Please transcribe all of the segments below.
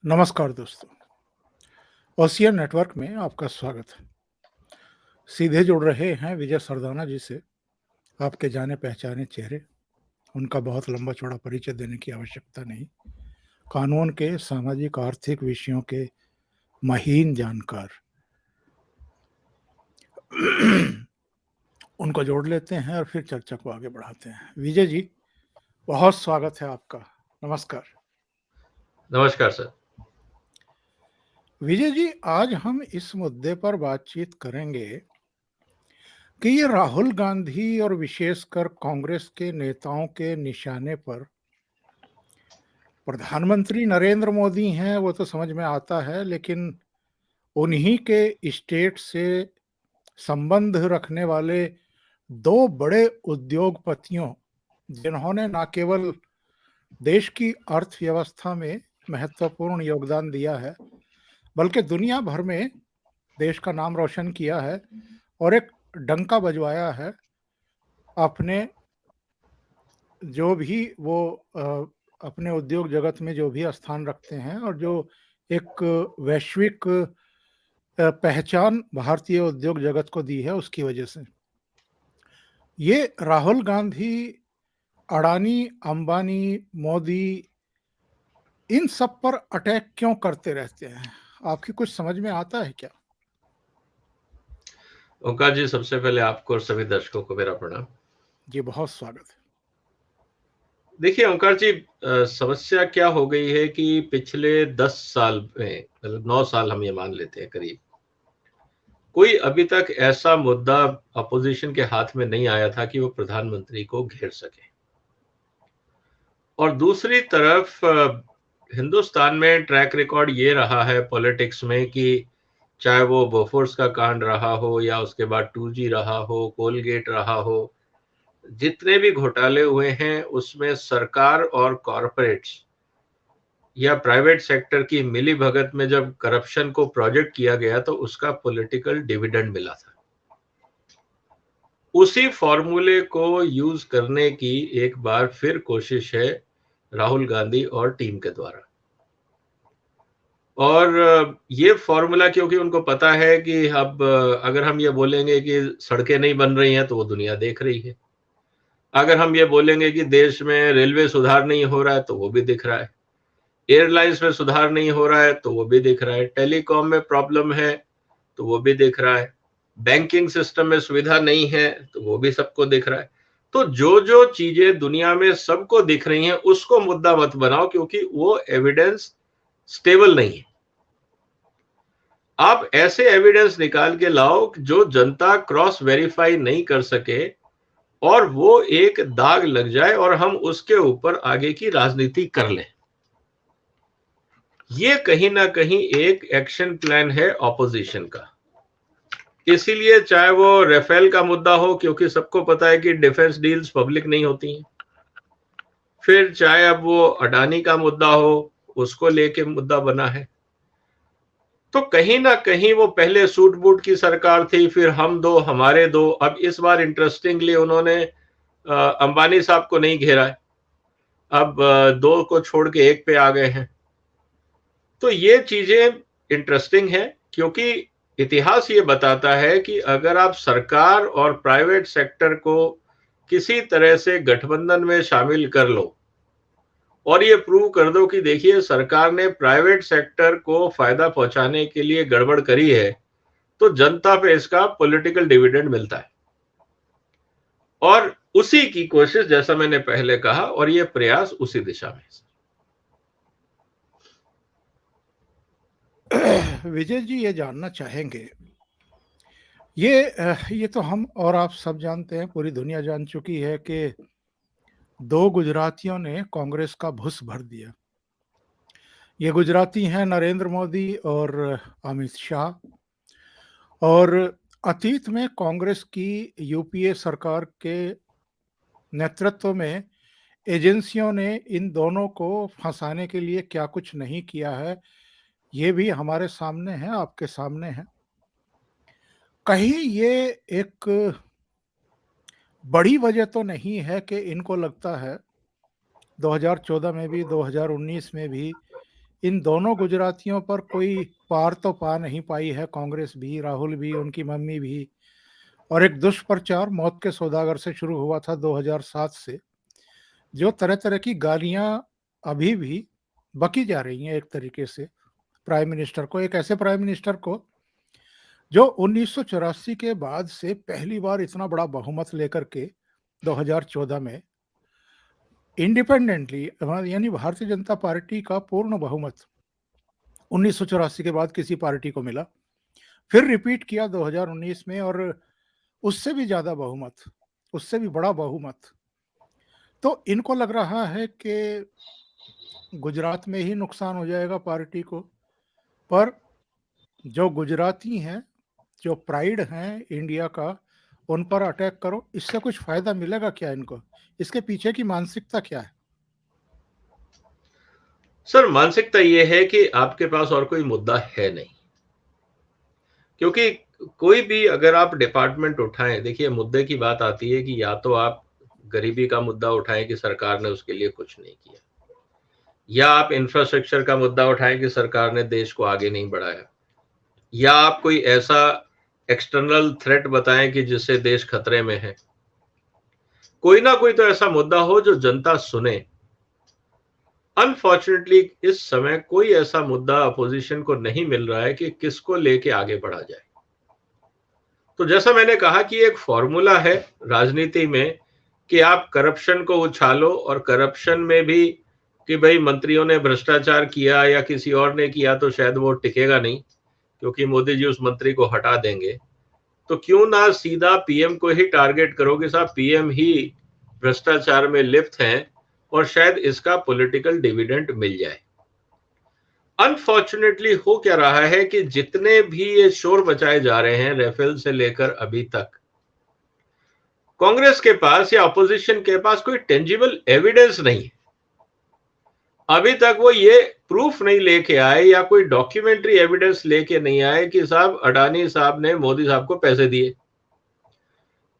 नमस्कार दोस्तों, ocean network में आपका स्वागत है। सीधे जुड़ रहे हैं विजय सरदाना जी से, आपके जाने-पहचाने चेहरे। उनका बहुत लंबा-चौड़ा परिचय देने की आवश्यकता नहीं। कानून के सामाजिक आर्थिक विषयों के महीन जानकार। उनको जोड़ लेते हैं और फिर चर्चा को आगे बढ़ाते हैं। विजय जी, बहुत स्वागत है आपका। नमस्कार। नमस्कार सर। विजय जी, आज हम इस मुद्दे पर बातचीत करेंगे कि ये राहुल गांधी और विशेषकर कांग्रेस के नेताओं के निशाने पर प्रधानमंत्री नरेंद्र मोदी हैं, वो तो समझ में आता है, लेकिन उन्हीं के स्टेट से संबंध रखने वाले दो बड़े उद्योगपतियों, जिन्होंने न केवल देश की अर्थव्यवस्था में महत्वपूर्ण योगदान दिया है, बल्कि दुनिया भर में देश का नाम रोशन किया है और एक डंका बजवाया है अपने जो भी वो अपने उद्योग जगत में जो भी स्थान रखते हैं और जो एक वैश्विक पहचान भारतीय उद्योग जगत को दी है, उसकी वजह से ये राहुल गांधी, अडानी, अंबानी, मोदी इन सब पर अटैक क्यों करते रहते हैं? आपकी कुछ समझ में आता है क्या? ओंकार जी, सबसे पहले आपको और सभी दर्शकों को मेरा प्रणाम। जी, बहुत स्वागत है। देखिए ओंकार जी, समस्या क्या हो गई है कि पिछले 10 साल में, मतलब 9 साल हम ये मान लेते हैं करीब, कोई अभी तक ऐसा मुद्दा अपोजिशन के हाथ में नहीं आया था कि वो प्रधानमंत्री को घेर सके। और दूसरी तरफ हिंदुस्तान में ट्रैक रिकॉर्ड ये रहा है पॉलिटिक्स में कि चाहे वो बोफोर्स का कांड रहा हो या उसके बाद 2G रहा हो, कोलगेट रहा हो, जितने भी घोटाले हुए हैं उसमें सरकार और कॉरपोरेट्स या प्राइवेट सेक्टर की मिली भगत में जब करप्शन को प्रोजेक्ट किया गया तो उसका पॉलिटिकल डिविडेंड मिला था। उसी फॉर्मूले को यूज करने की एक बार फिर कोशिश है राहुल गांधी और टीम के द्वारा। और ये फॉर्मूला क्योंकि उनको पता है कि अब अगर हम ये बोलेंगे कि सड़कें नहीं बन रही हैं तो वो दुनिया देख रही है, अगर हम ये बोलेंगे कि देश में रेलवे सुधार नहीं हो रहा है तो वो भी दिख रहा है, एयरलाइंस में सुधार नहीं हो रहा है तो वो भी दिख रहा है, टेलीकॉम में प्रॉब्लम है तो वो भी दिख रहा है, बैंकिंग सिस्टम में सुविधा नहीं है तो वो भी सबको दिख रहा है। तो जो जो चीजें दुनिया में सबको दिख रही हैं उसको मुद्दा मत बनाओ, क्योंकि वो एविडेंस स्टेबल नहीं है। आप ऐसे एविडेंस निकाल के लाओ जो जनता क्रॉस वेरीफाई नहीं कर सके और वो एक दाग लग जाए और हम उसके ऊपर आगे की राजनीति कर लें। ये कहीं ना कहीं एक एक्शन प्लान है ऑपोजिशन का। इसीलिए चाहे वो राफेल का मुद्दा हो, क्योंकि सबको पता है कि डिफेंस डील्स पब्लिक नहीं होती हैं, फिर चाहे अब वो अडानी का मुद्दा हो, उसको लेके मुद्दा बना है, तो कहीं ना कहीं वो पहले सूट बूट की सरकार थी, फिर हम दो हमारे दो, अब इस बार इंटरेस्टिंगली उन्होंने अंबानी साहब को नहीं घेरा है, अब दो को छोड़ के एक पे आ गए हैं। तो ये चीजें इंटरेस्टिंग है, क्योंकि इतिहास ये बताता है कि अगर आप सरकार और प्राइवेट सेक्टर को किसी तरह से गठबंधन में शामिल कर लो और ये प्रूव कर दो कि देखिए सरकार ने प्राइवेट सेक्टर को फायदा पहुंचाने के लिए गड़बड़ करी है, तो जनता पे इसका पॉलिटिकल डिविडेंड मिलता है। और उसी की कोशिश, जैसा मैंने पहले कहा, और ये प्रयास उसी दिशा में है। विजय जी, ये जानना चाहेंगे, ये तो हम और आप सब जानते हैं, पूरी दुनिया जान चुकी है कि दो गुजरातियों ने कांग्रेस का भुस भर दिया। ये गुजराती हैं नरेंद्र मोदी और अमित शाह। और अतीत में कांग्रेस की यूपीए सरकार के नेतृत्व में एजेंसियों ने इन दोनों को फंसाने के लिए क्या कुछ नहीं किया है, ये भी हमारे सामने है, आपके सामने है। कहीं ये एक बड़ी वजह तो नहीं है कि इनको लगता है 2014 में भी 2019 में भी इन दोनों गुजरातियों पर कोई पार तो पा नहीं पाई है कांग्रेस भी, राहुल भी, उनकी मम्मी भी। और एक दुष्प्रचार मौत के सौदागर से शुरू हुआ था 2007 से, जो तरह तरह की गालियां अभी भी बकी जा रही हैं एक तरीके से प्राइम मिनिस्टर को, एक ऐसे प्राइम मिनिस्टर को जो 1984 के बाद से पहली बार इतना बड़ा बहुमत लेकर के 2014 में इंडिपेंडेंटली, यानी भारतीय जनता पार्टी का पूर्ण बहुमत 1984 के बाद किसी पार्टी को मिला, फिर रिपीट किया 2019 में, और उससे भी ज्यादा बहुमत, उससे भी बड़ा बहुमत। तो इनको लग रहा है कि गुजरात में ही नुकसान हो जाएगा पार्टी को, पर जो गुजराती हैं, जो प्राइड हैं इंडिया का, उन पर अटैक करो, इससे कुछ फायदा मिलेगा क्या इनको? इसके पीछे की मानसिकता क्या है? सर, मानसिकता ये है कि आपके पास और कोई मुद्दा है नहीं, क्योंकि कोई भी अगर आप डिपार्टमेंट उठाएं, देखिए मुद्दे की बात आती है कि या तो आप गरीबी का मुद्दा उठाएं कि सरकार ने उसके लिए कुछ नहीं किया, या आप इंफ्रास्ट्रक्चर का मुद्दा उठाएं कि सरकार ने देश को आगे नहीं बढ़ाया, या आप कोई ऐसा एक्सटर्नल थ्रेट बताएं कि जिससे देश खतरे में है। कोई ना कोई तो ऐसा मुद्दा हो जो जनता सुने। अनफॉर्चुनेटली इस समय कोई ऐसा मुद्दा अपोजिशन को नहीं मिल रहा है कि किसको लेके आगे बढ़ा जाए। तो जैसा मैंने कहा कि एक फॉर्मूला है राजनीति में कि आप करप्शन को उछालो, और करप्शन में भी कि भाई मंत्रियों ने भ्रष्टाचार किया या किसी और ने किया तो शायद वो टिकेगा नहीं, क्योंकि मोदी जी उस मंत्री को हटा देंगे। तो क्यों ना सीधा पीएम को ही टारगेट करो कि साहब पीएम ही भ्रष्टाचार में लिप्त हैं और शायद इसका पॉलिटिकल डिविडेंड मिल जाए। अनफॉर्चुनेटली हो क्या रहा है कि जितने भी ये शोर मचाए जा रहे हैं राफेल से लेकर अभी तक, कांग्रेस के पास या अपोजिशन के पास कोई टेंजिबल एविडेंस नहीं है। अभी तक वो ये प्रूफ नहीं लेके आए या कोई डॉक्यूमेंट्री एविडेंस लेके नहीं आए कि साहब अडानी साहब ने मोदी साहब को पैसे दिए।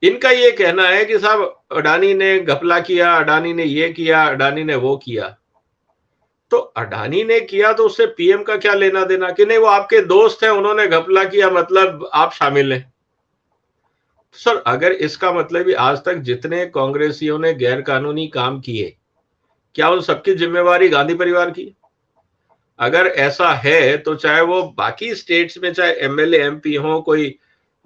इनका ये कहना है कि साहब अडानी ने घपला किया, अडानी ने ये किया, अडानी ने वो किया। तो अडानी ने किया तो उससे पीएम का क्या लेना देना? कि नहीं वो आपके दोस्त हैं, उन्होंने घपला किया मतलब आप शामिल हैं। सर, अगर इसका मतलब ही आज तक जितने कांग्रेसियों ने गैर कानूनी काम किए, क्या उन सबकी जिम्मेवारी गांधी परिवार की? अगर ऐसा है तो चाहे वो बाकी स्टेट्स में चाहे एमएलए एमपी हो, कोई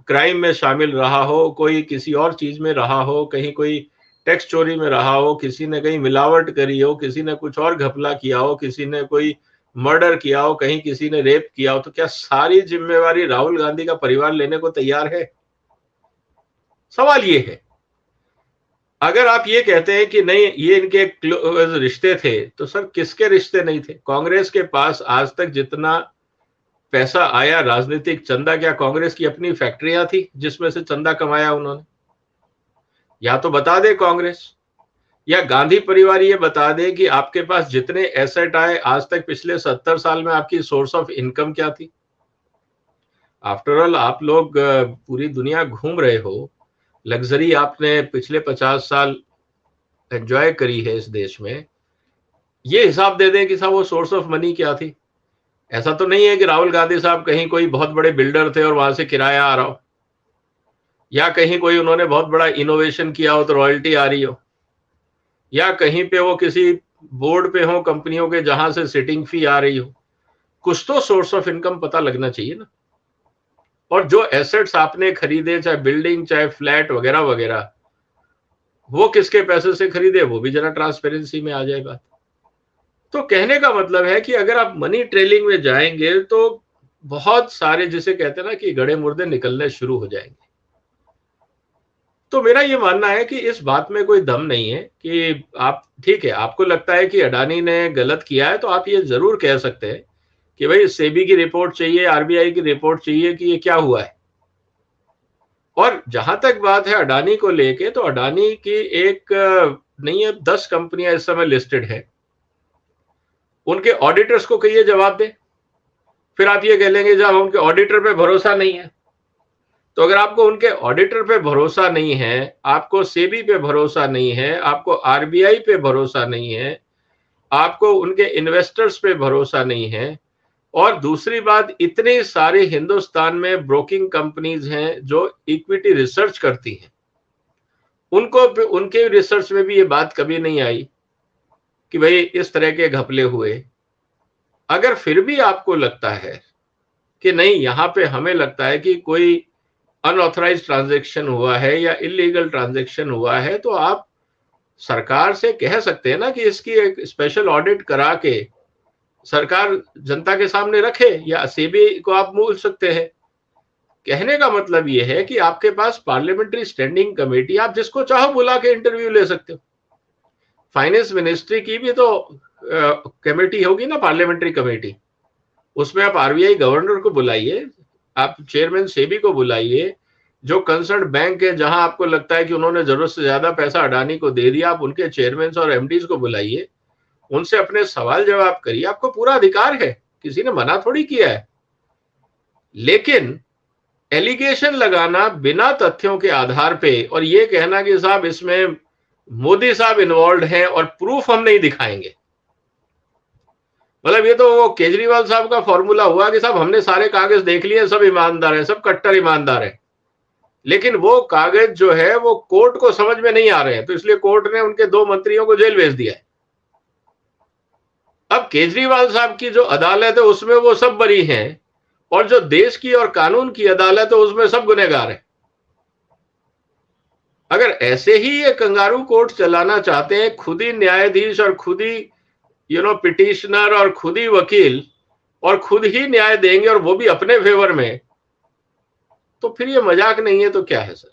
क्राइम में शामिल रहा हो, कोई किसी और चीज में रहा हो, कहीं कोई टैक्स चोरी में रहा हो, किसी ने कहीं मिलावट करी हो, किसी ने कुछ और घपला किया हो, किसी ने कोई मर्डर किया हो, कहीं किसी ने रेप किया हो, तो क्या सारी जिम्मेवारी राहुल गांधी का परिवार लेने को तैयार है? सवाल ये है। अगर आप ये कहते हैं कि नहीं ये इनके रिश्ते थे, तो सर किसके रिश्ते नहीं थे? कांग्रेस के पास आज तक जितना पैसा आया राजनीतिक चंदा, क्या कांग्रेस की अपनी फैक्ट्रियां थी जिसमें से चंदा कमाया उन्होंने? या तो बता दे कांग्रेस, या गांधी परिवार ये बता दे कि आपके पास जितने एसेट आए आज तक पिछले 70 साल में आपकी सोर्स ऑफ इनकम क्या थी? आफ्टर ऑल आप लोग पूरी दुनिया घूम रहे हो, लग्जरी आपने पिछले 50 साल एंजॉय करी है इस देश में। ये हिसाब दे दें कि साहब वो सोर्स ऑफ मनी क्या थी। ऐसा तो नहीं है कि राहुल गांधी साहब कहीं कोई बहुत बड़े बिल्डर थे और वहां से किराया आ रहा हो, या कहीं कोई उन्होंने बहुत बड़ा इनोवेशन किया हो तो रॉयल्टी आ रही हो, या कहीं पे वो किसी बोर्ड पे हो कंपनियों के जहां से सिटिंग फी आ रही हो। कुछ तो सोर्स ऑफ इनकम पता लगना चाहिए ना। और जो एसेट्स आपने खरीदे, चाहे बिल्डिंग चाहे फ्लैट वगैरह वगैरह, वो किसके पैसे से खरीदे, वो भी जरा ट्रांसपेरेंसी में आ जाए बात। तो कहने का मतलब है कि अगर आप मनी ट्रेलिंग में जाएंगे तो बहुत सारे, जिसे कहते हैं ना कि गड़े मुर्दे निकलने शुरू हो जाएंगे। तो मेरा ये मानना है कि इस बात में कोई दम नहीं है कि आप, ठीक है आपको लगता है कि अडानी ने गलत किया है तो आप ये जरूर कह सकते हैं कि भाई सेबी की रिपोर्ट चाहिए, आरबीआई की रिपोर्ट चाहिए कि ये क्या हुआ है। और जहां तक बात है अडानी को लेके, तो अडानी की एक नहीं है 10 कंपनियां इस समय लिस्टेड है। उनके ऑडिटर्स को कहिए जवाब दे। फिर आप ये कह लेंगे जब उनके ऑडिटर पे भरोसा नहीं है, तो अगर आपको उनके ऑडिटर पे भरोसा नहीं है, आपको सेबी पे भरोसा नहीं है, आपको आरबीआई पे भरोसा नहीं है, आपको उनके इन्वेस्टर्स पे भरोसा नहीं है, और दूसरी बात, इतने सारे हिंदुस्तान में ब्रोकिंग कंपनीज हैं जो इक्विटी रिसर्च करती हैं, उनके रिसर्च में भी ये बात कभी नहीं आई कि भाई इस तरह के घपले हुए। अगर फिर भी आपको लगता है कि नहीं, यहां पे हमें लगता है कि कोई अनऑथराइज्ड ट्रांजैक्शन हुआ है या इलीगल ट्रांजैक्शन हुआ है, तो आप सरकार से कह सकते हैं ना कि इसकी एक स्पेशल ऑडिट करा के सरकार जनता के सामने रखे, या सीबीआई को आप बोल सकते हैं। कहने का मतलब यह है कि आपके पास पार्लियामेंट्री स्टैंडिंग कमेटी, आप जिसको चाहो बुला के इंटरव्यू ले सकते हो। फाइनेंस मिनिस्ट्री की भी तो कमेटी होगी ना, पार्लियामेंट्री कमेटी, उसमें आप आरबीआई गवर्नर को बुलाइए, आप चेयरमैन सेबी को बुलाइए, जो कंसर्न बैंक है जहां आपको लगता है कि उन्होंने जरूरत से ज्यादा पैसा अडानी को दे दिया, आप उनके चेयरमैन और एमडीज को बुलाइए, उनसे अपने सवाल जवाब करिए, आपको पूरा अधिकार है, किसी ने मना थोड़ी किया है। लेकिन एलिगेशन लगाना बिना तथ्यों के आधार पे और ये कहना कि साहब इसमें मोदी साहब इन्वॉल्व हैं और प्रूफ हम नहीं दिखाएंगे, मतलब ये तो वो केजरीवाल साहब का फॉर्मूला हुआ कि साहब हमने सारे कागज देख लिए, सब ईमानदार हैं, सब कट्टर ईमानदार हैं, लेकिन वो कागज जो है वो कोर्ट को समझ में नहीं आ रहे हैं, तो इसलिए कोर्ट ने उनके 2 मंत्रियों को जेल भेज दिया है। अब केजरीवाल साहब की जो अदालत है उसमें वो सब बरी हैं, और जो देश की और कानून की अदालत है उसमें सब गुनहगार हैं। अगर ऐसे ही ये कंगारू कोर्ट चलाना चाहते हैं, खुद ही न्यायाधीश और खुद ही पिटिशनर और खुद ही वकील और खुद ही न्याय देंगे और वो भी अपने फेवर में, तो फिर ये मजाक नहीं है तो क्या है सर?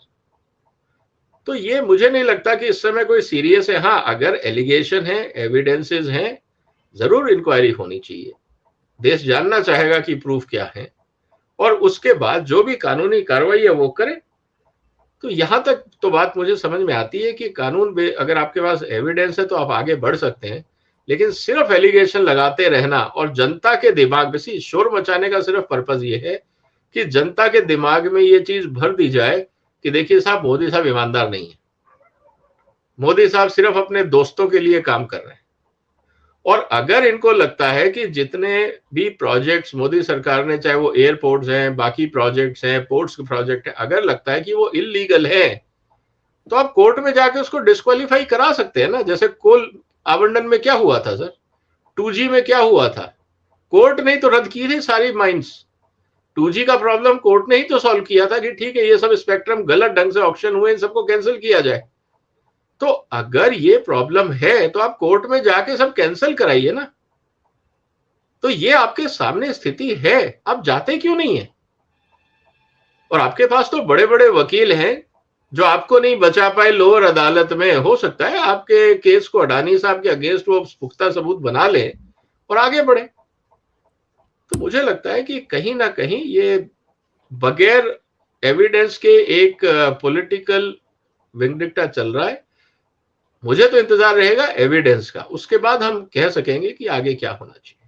तो ये मुझे नहीं लगता कि इस समय कोई सीरियस है। हाँ, अगर एलिगेशन है, एविडेंसेस हैं, जरूर इंक्वायरी होनी चाहिए, देश जानना चाहेगा कि प्रूफ क्या है, और उसके बाद जो भी कानूनी कार्रवाई है वो करे। तो यहां तक तो बात मुझे समझ में आती है कि कानून अगर आपके पास एविडेंस है तो आप आगे बढ़ सकते हैं, लेकिन सिर्फ एलिगेशन लगाते रहना और जनता के दिमाग में, शोर मचाने का सिर्फ पर्पज ये है कि जनता के दिमाग में ये चीज भर दी जाए कि देखिए साहब, मोदी साहब ईमानदार नहीं है, मोदी साहब सिर्फ अपने दोस्तों के लिए काम कर रहे हैं। और अगर इनको लगता है कि जितने भी प्रोजेक्ट्स मोदी सरकार ने, चाहे वो एयरपोर्ट्स हैं, बाकी प्रोजेक्ट्स हैं, पोर्ट्स के प्रोजेक्ट है, अगर लगता है कि वो इलीगल है, तो आप कोर्ट में जाके उसको डिस्क्वालीफाई करा सकते हैं ना। जैसे कोल आवंटन में क्या हुआ था सर, 2G में क्या हुआ था, कोर्ट ने तो रद्द की थी सारी माइंस। 2G का प्रॉब्लम कोर्ट ने ही तो सॉल्व किया था कि ठीक है, ये सब स्पेक्ट्रम गलत ढंग से ऑक्शन हुए, इन सबको कैंसिल किया जाए। तो अगर ये प्रॉब्लम है तो आप कोर्ट में जाके सब कैंसिल कराइए ना। तो ये आपके सामने स्थिति है, आप जाते क्यों नहीं है? और आपके पास तो बड़े बड़े वकील हैं जो आपको नहीं बचा पाए लोअर अदालत में। हो सकता है आपके केस को अडानी साहब के अगेंस्ट वो पुख्ता सबूत बना ले और आगे बढ़े। तो मुझे लगता है कि कहीं ना कहीं ये बगैर एविडेंस के एक पॉलिटिकल विंगडिक्टा चल रहा है। मुझे तो इंतजार रहेगा एविडेंस का, उसके बाद हम कह सकेंगे कि आगे क्या होना चाहिए।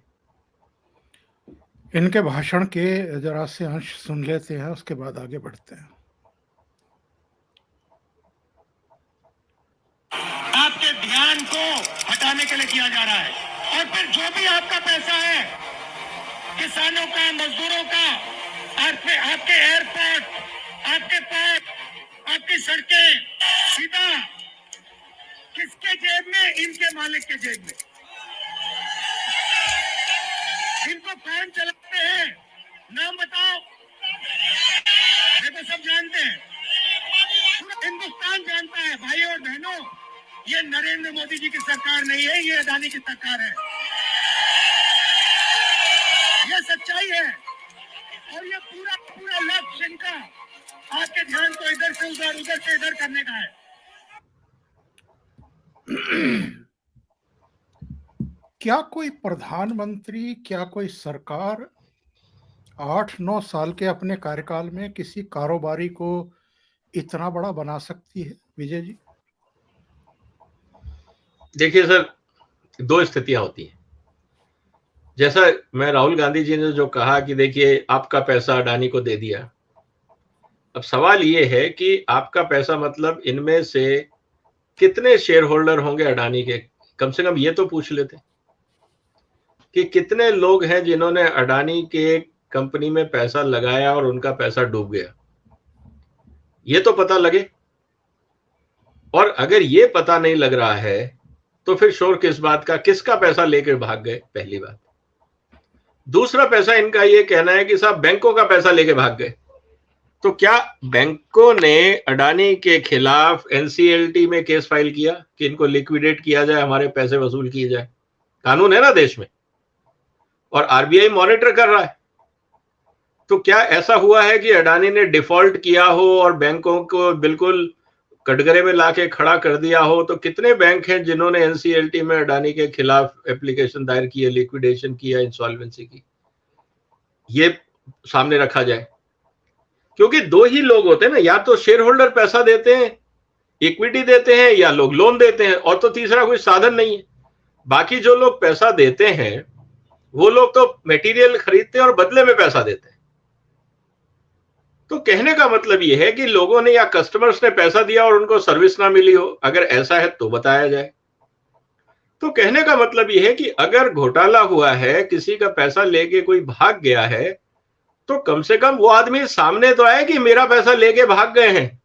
इनके भाषण के जरा से अंश सुन लेते हैं, उसके बाद आगे बढ़ते हैं। आपके ध्यान को हटाने के लिए किया जा रहा है, और फिर जो भी आपका पैसा है, किसानों का, मजदूरों का, आपके एयरपोर्ट, आपके पोर्ट, आपकी सड़कें, सीधा किसके जेब में? इनके मालिक के जेब में। इनको कौन चलाते हैं, नाम बताओ। ये तो सब जानते हैं, पूरा हिंदुस्तान जानता है। भाइयों और बहनों, ये नरेंद्र मोदी जी की सरकार नहीं है, ये अडानी की सरकार है। ये सच्चाई है, और ये पूरा लक्ष्य इनका आपके ध्यान को इधर से उधर, उधर से इधर करने का है। क्या कोई प्रधानमंत्री, क्या कोई सरकार 8-9 साल के अपने कार्यकाल में किसी कारोबारी को इतना बड़ा बना सकती है, विजय जी? देखिए सर, 2 स्थितियां होती हैं। जैसा मैं राहुल गांधी जी ने जो कहा कि देखिए आपका पैसा अडानी को दे दिया। अब सवाल ये है कि आपका पैसा मतलब इनमें से कितने शेयर होल्डर होंगे अडानी के, कम से कम ये तो पूछ लेते। कि कितने लोग हैं जिन्होंने अडानी के कंपनी में पैसा लगाया और उनका पैसा डूब गया, ये तो पता लगे। और अगर ये पता नहीं लग रहा है तो फिर शोर किस बात का, किसका पैसा लेकर भाग गए, पहली बात। दूसरा पैसा इनका ये कहना है कि साहब बैंकों का पैसा लेके भाग गए। तो क्या बैंकों ने अडानी के खिलाफ एनसीएलटी में केस फाइल किया कि इनको लिक्विडेट किया जाए, हमारे पैसे वसूल किए जाए? कानून है ना देश में, और आरबीआई मॉनिटर कर रहा है। तो क्या ऐसा हुआ है कि अडानी ने डिफॉल्ट किया हो और बैंकों को बिल्कुल कटघरे में लाके खड़ा कर दिया हो? तो कितने बैंक हैं जिन्होंने एनसीएलटी में अडानी के खिलाफ एप्लीकेशन दायर की है, लिक्विडेशन किया, इंसॉल्वेंसी की? ये सामने रखा जाए, क्योंकि दो ही लोग होते हैं ना, या तो शेयर होल्डर पैसा देते हैं, इक्विटी देते हैं, या लोग लोन देते हैं, और तो तीसरा कोई साधन नहीं है। बाकी जो लोग पैसा देते हैं वो लोग तो मटेरियल खरीदते हैं और बदले में पैसा देते हैं। तो कहने का मतलब यह है कि लोगों ने या कस्टमर्स ने पैसा दिया और उनको सर्विस ना मिली हो, अगर ऐसा है तो बताया जाए। तो कहने का मतलब यह है कि अगर घोटाला हुआ है, किसी का पैसा लेके कोई भाग गया है, तो कम से कम वो आदमी सामने तो आए कि मेरा पैसा लेके भाग गए हैं।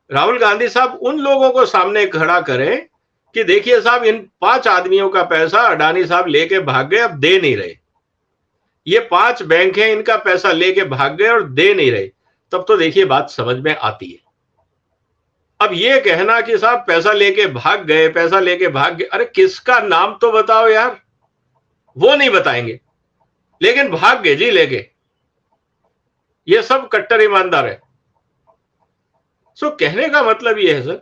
राहुल गांधी साहब उन लोगों को सामने खड़ा करें कि देखिए साहब, इन 5 आदमियों का पैसा अडानी साहब लेके भाग गए, अब दे नहीं रहे। ये 5 बैंक हैं, इनका पैसा लेके भाग गए और दे नहीं रहे। तब तो देखिए बात समझ में आती है। अब ये कहना कि साहब पैसा लेके भाग गए, पैसा लेके भाग गए, अरे किसका नाम तो बताओ यार। वो नहीं बताएंगे, लेकिन भाग गए जी लेके। ये सब कट्टर ईमानदार है। सो कहने का मतलब ये है सर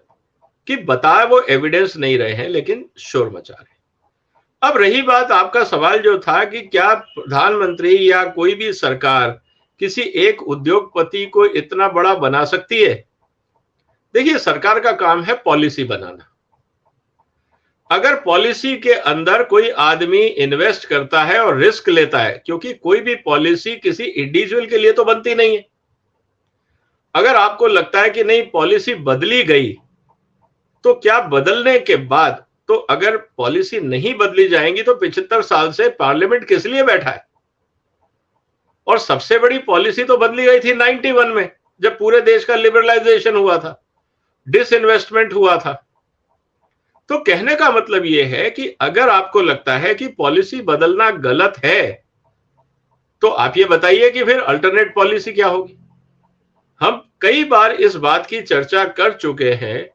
कि बताए वो एविडेंस नहीं रहे हैं, लेकिन शोर मचा रहे हैं। अब रही बात आपका सवाल जो था कि क्या प्रधानमंत्री या कोई भी सरकार किसी एक उद्योगपति को इतना बड़ा बना सकती है? देखिए, सरकार का काम है पॉलिसी बनाना। अगर पॉलिसी के अंदर कोई आदमी इन्वेस्ट करता है और रिस्क लेता है, क्योंकि कोई भी पॉलिसी किसी इंडिविजुअल के लिए तो बनती नहीं है। अगर आपको लगता है कि नहीं पॉलिसी बदली गई, तो क्या बदलने के बाद, तो अगर पॉलिसी नहीं बदली जाएंगी तो 75 साल से पार्लियामेंट किस लिए बैठा है? और सबसे बड़ी पॉलिसी तो बदली गई थी 91 में, जब पूरे देश का लिबरलाइजेशन हुआ था, डिसइन्वेस्टमेंट हुआ था। तो कहने का मतलब यह है कि अगर आपको लगता है कि पॉलिसी बदलना गलत है, तो आप ये बताइए कि फिर अल्टरनेट पॉलिसी क्या होगी। हम कई बार इस बात की चर्चा कर चुके हैं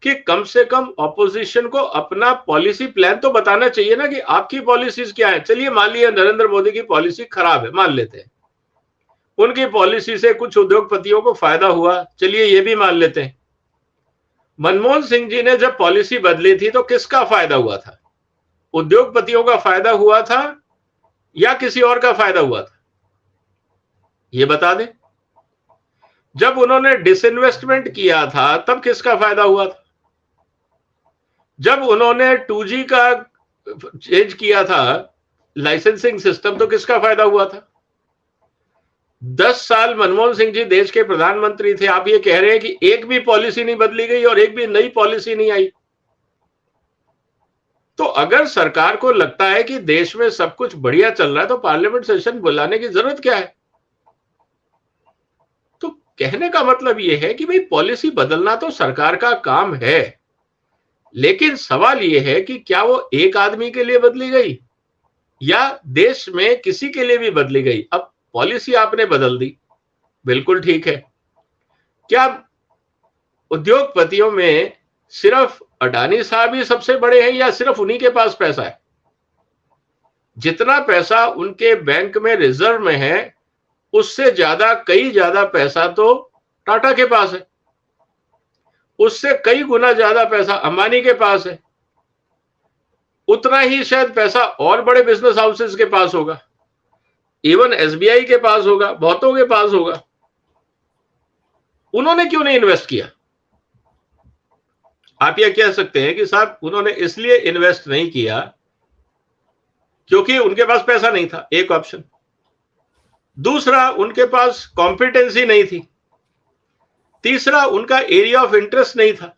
कि कम से कम ऑपोजिशन को अपना पॉलिसी प्लान तो बताना चाहिए ना, कि आपकी पॉलिसीज क्या है। चलिए मान लिया नरेंद्र मोदी की पॉलिसी खराब है, मान लेते हैं। उनकी पॉलिसी से कुछ उद्योगपतियों को फायदा हुआ, चलिए ये भी मान लेते हैं। मनमोहन सिंह जी ने जब पॉलिसी बदली थी तो किसका फायदा हुआ था? उद्योगपतियों का फायदा हुआ था या किसी और का फायदा हुआ था? ये बता दें। जब उन्होंने डिसइन्वेस्टमेंट किया था तब किसका फायदा हुआ था? जब उन्होंने 2G का चेंज किया था लाइसेंसिंग सिस्टम, तो किसका फायदा हुआ था? 10 साल मनमोहन सिंह जी देश के प्रधानमंत्री थे, आप ये कह रहे हैं कि एक भी पॉलिसी नहीं बदली गई और एक भी नई पॉलिसी नहीं आई। तो अगर सरकार को लगता है कि देश में सब कुछ बढ़िया चल रहा है, तो पार्लियामेंट सेशन बुलाने की जरूरत क्या है? तो कहने का मतलब यह है कि भाई पॉलिसी बदलना तो सरकार का काम है, लेकिन सवाल यह है कि क्या वो एक आदमी के लिए बदली गई या देश में किसी के लिए भी बदली गई? अब पॉलिसी आपने बदल दी, बिल्कुल ठीक है। क्या उद्योगपतियों में सिर्फ अडानी साहब ही सबसे बड़े हैं या सिर्फ उन्हीं के पास पैसा है? जितना पैसा उनके बैंक में रिजर्व में है, उससे ज्यादा, कई ज्यादा पैसा तो टाटा के पास है, उससे कई गुना ज्यादा पैसा अंबानी के पास है, उतना ही शायद पैसा और बड़े बिजनेस हाउसेस के पास होगा, इवन एसबीआई के पास होगा, बहुतों के पास होगा। उन्होंने क्यों नहीं इन्वेस्ट किया? आप यह कह सकते हैं कि साहब उन्होंने इसलिए इन्वेस्ट नहीं किया क्योंकि उनके पास पैसा नहीं था, एक ऑप्शन। दूसरा, उनके पास कॉम्पिटेंसी नहीं थी। तीसरा, उनका एरिया ऑफ इंटरेस्ट नहीं था।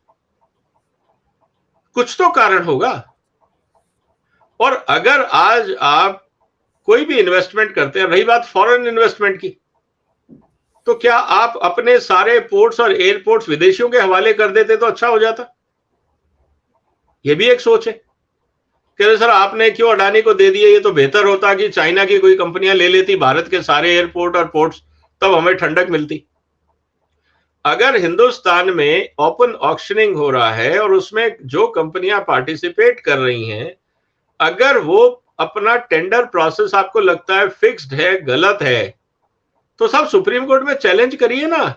कुछ तो कारण होगा। और अगर आज आप कोई भी इन्वेस्टमेंट करते हैं, रही बात फॉरेन इन्वेस्टमेंट की, तो क्या आप अपने सारे पोर्ट्स और एयरपोर्ट्स विदेशियों के हवाले कर देते तो अच्छा हो जाता? ये भी एक सोच है कि सर आपने क्यों अडानी को दे दिए, ये तो बेहतर होता कि चाइना की कोई कंपनियां ले लेती भारत के सारे एयरपोर्ट और पोर्ट्स, तब हमें ठंडक मिलती। अगर हिंदुस्तान में ओपन ऑक्शनिंग हो रहा है और उसमें जो कंपनियां पार्टिसिपेट कर रही हैं, अगर वो अपना टेंडर प्रोसेस आपको लगता है फिक्स्ड है, गलत है, तो सब सुप्रीम कोर्ट में चैलेंज करिए ना।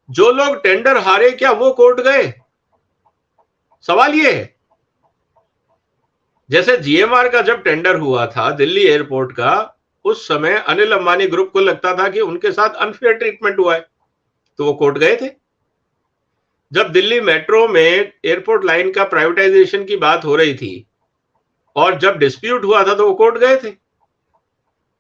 जो लोग टेंडर हारे क्या वो कोर्ट गए? सवाल ये है, जैसे जीएमआर का जब टेंडर हुआ था दिल्ली एयरपोर्ट का, उस समय अनिल अंबानी ग्रुप को लगता था कि उनके साथ अनफेयर ट्रीटमेंट हुआ है, तो वो कोर्ट गए थे। जब दिल्ली मेट्रो में एयरपोर्ट लाइन का प्राइवेटाइजेशन की बात हो रही थी और जब डिस्प्यूट हुआ था तो वो कोर्ट गए थे।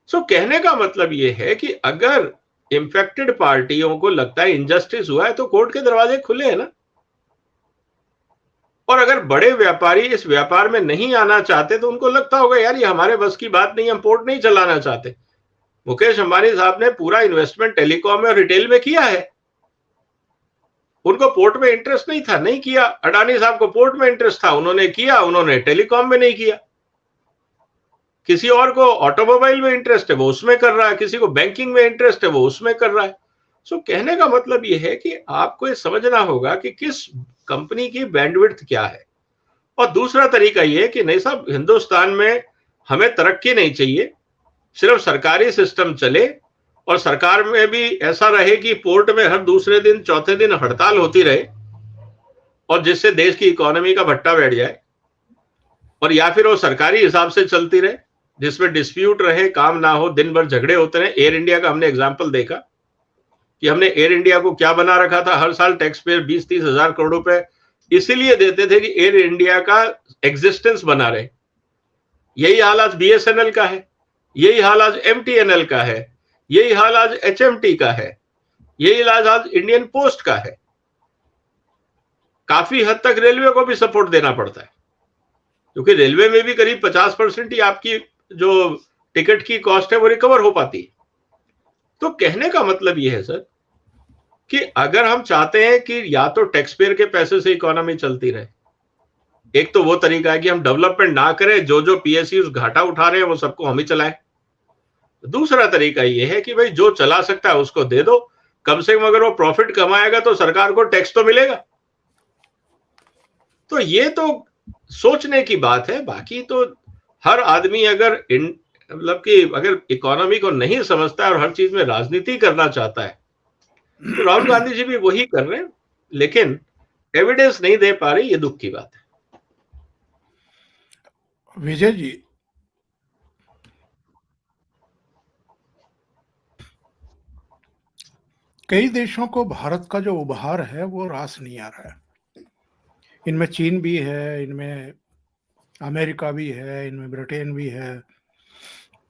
सो कहने का मतलब ये है कि अगर इंफेक्टेड पार्टियों को लगता है इनजस्टिस हुआ है तो कोर्ट के दरवाजे खुले हैं ना। और अगर बड़े व्यापारी इस व्यापार में नहीं आना चाहते तो उनको लगता होगा यार ये हमारे बस की बात नहीं, हम पोर्ट नहीं चलाना चाहते। मुकेश अंबानी साहब ने पूरा इन्वेस्टमेंट टेलीकॉम में और रिटेल में किया है, उनको पोर्ट में इंटरेस्ट नहीं था, नहीं किया। अडानी साहब को पोर्ट में इंटरेस्ट था, उन्होंने किया, उन्होंने टेलीकॉम में नहीं किया। किसी और को ऑटोमोबाइल में इंटरेस्ट है वो उसमें कर रहा है, किसी को बैंकिंग में इंटरेस्ट है वो उसमें कर रहा है। सो कहने का मतलब ये है कि आपको ये समझना होगा कि किस कंपनी की बैंडविड्थ क्या है। और दूसरा तरीका ये कि नहीं साहब, हिंदुस्तान में हमें तरक्की नहीं चाहिए, सिर्फ सरकारी सिस्टम चले और सरकार में भी ऐसा रहे कि पोर्ट में हर दूसरे दिन चौथे दिन हड़ताल होती रहे और जिससे देश की इकोनॉमी का भट्टा बैठ जाए, और या फिर वो सरकारी हिसाब से चलती रहे जिसमें डिस्प्यूट रहे, काम ना हो, दिन भर झगड़े होते रहे। एयर इंडिया का हमने एग्जाम्पल देखा कि हमने एयर इंडिया को क्या बना रखा था, हर साल टैक्स पेयर 20-30 हजार करोड़ रुपए इसीलिए देते थे कि एयर इंडिया का एग्जिस्टेंस बना रहे। यही हाल आज बीएसएनएल का है, यही हाल आज एमटीएनएल का है, यही हाल आज एचएमटी का है, यही हाल आज इंडियन पोस्ट का है। काफी हद तक रेलवे को भी सपोर्ट देना पड़ता है क्योंकि रेलवे में भी करीब 50% ही आपकी जो टिकट की कॉस्ट है वो रिकवर हो पाती है। तो कहने का मतलब ये है सर कि अगर हम चाहते हैं कि या तो टैक्स पेयर के पैसे से इकोनॉमी चलती रहे, एक तो वो तरीका है कि हम डेवलपमेंट ना करें, जो पीएसयूज घाटा उठा रहे हैं वो सबको हम ही चलाएं। दूसरा तरीका ये है कि भाई जो चला सकता है उसको दे दो, कम से कम अगर वो प्रॉफिट कमाएगा तो सरकार को टैक्स तो मिलेगा। तो ये तो सोचने की बात है। बाकी तो हर आदमी अगर मतलब कि अगर इकोनॉमी को नहीं समझता है और हर चीज में राजनीति करना चाहता है तो राहुल गांधी जी भी वही कर रहे हैं, लेकिन एविडेंस नहीं दे पा रही, ये दुख की बात है। विजय जी, कई देशों को भारत का जो उभार है वो रास नहीं आ रहा है। इनमें चीन भी है, इनमें अमेरिका भी है, इनमें ब्रिटेन भी है।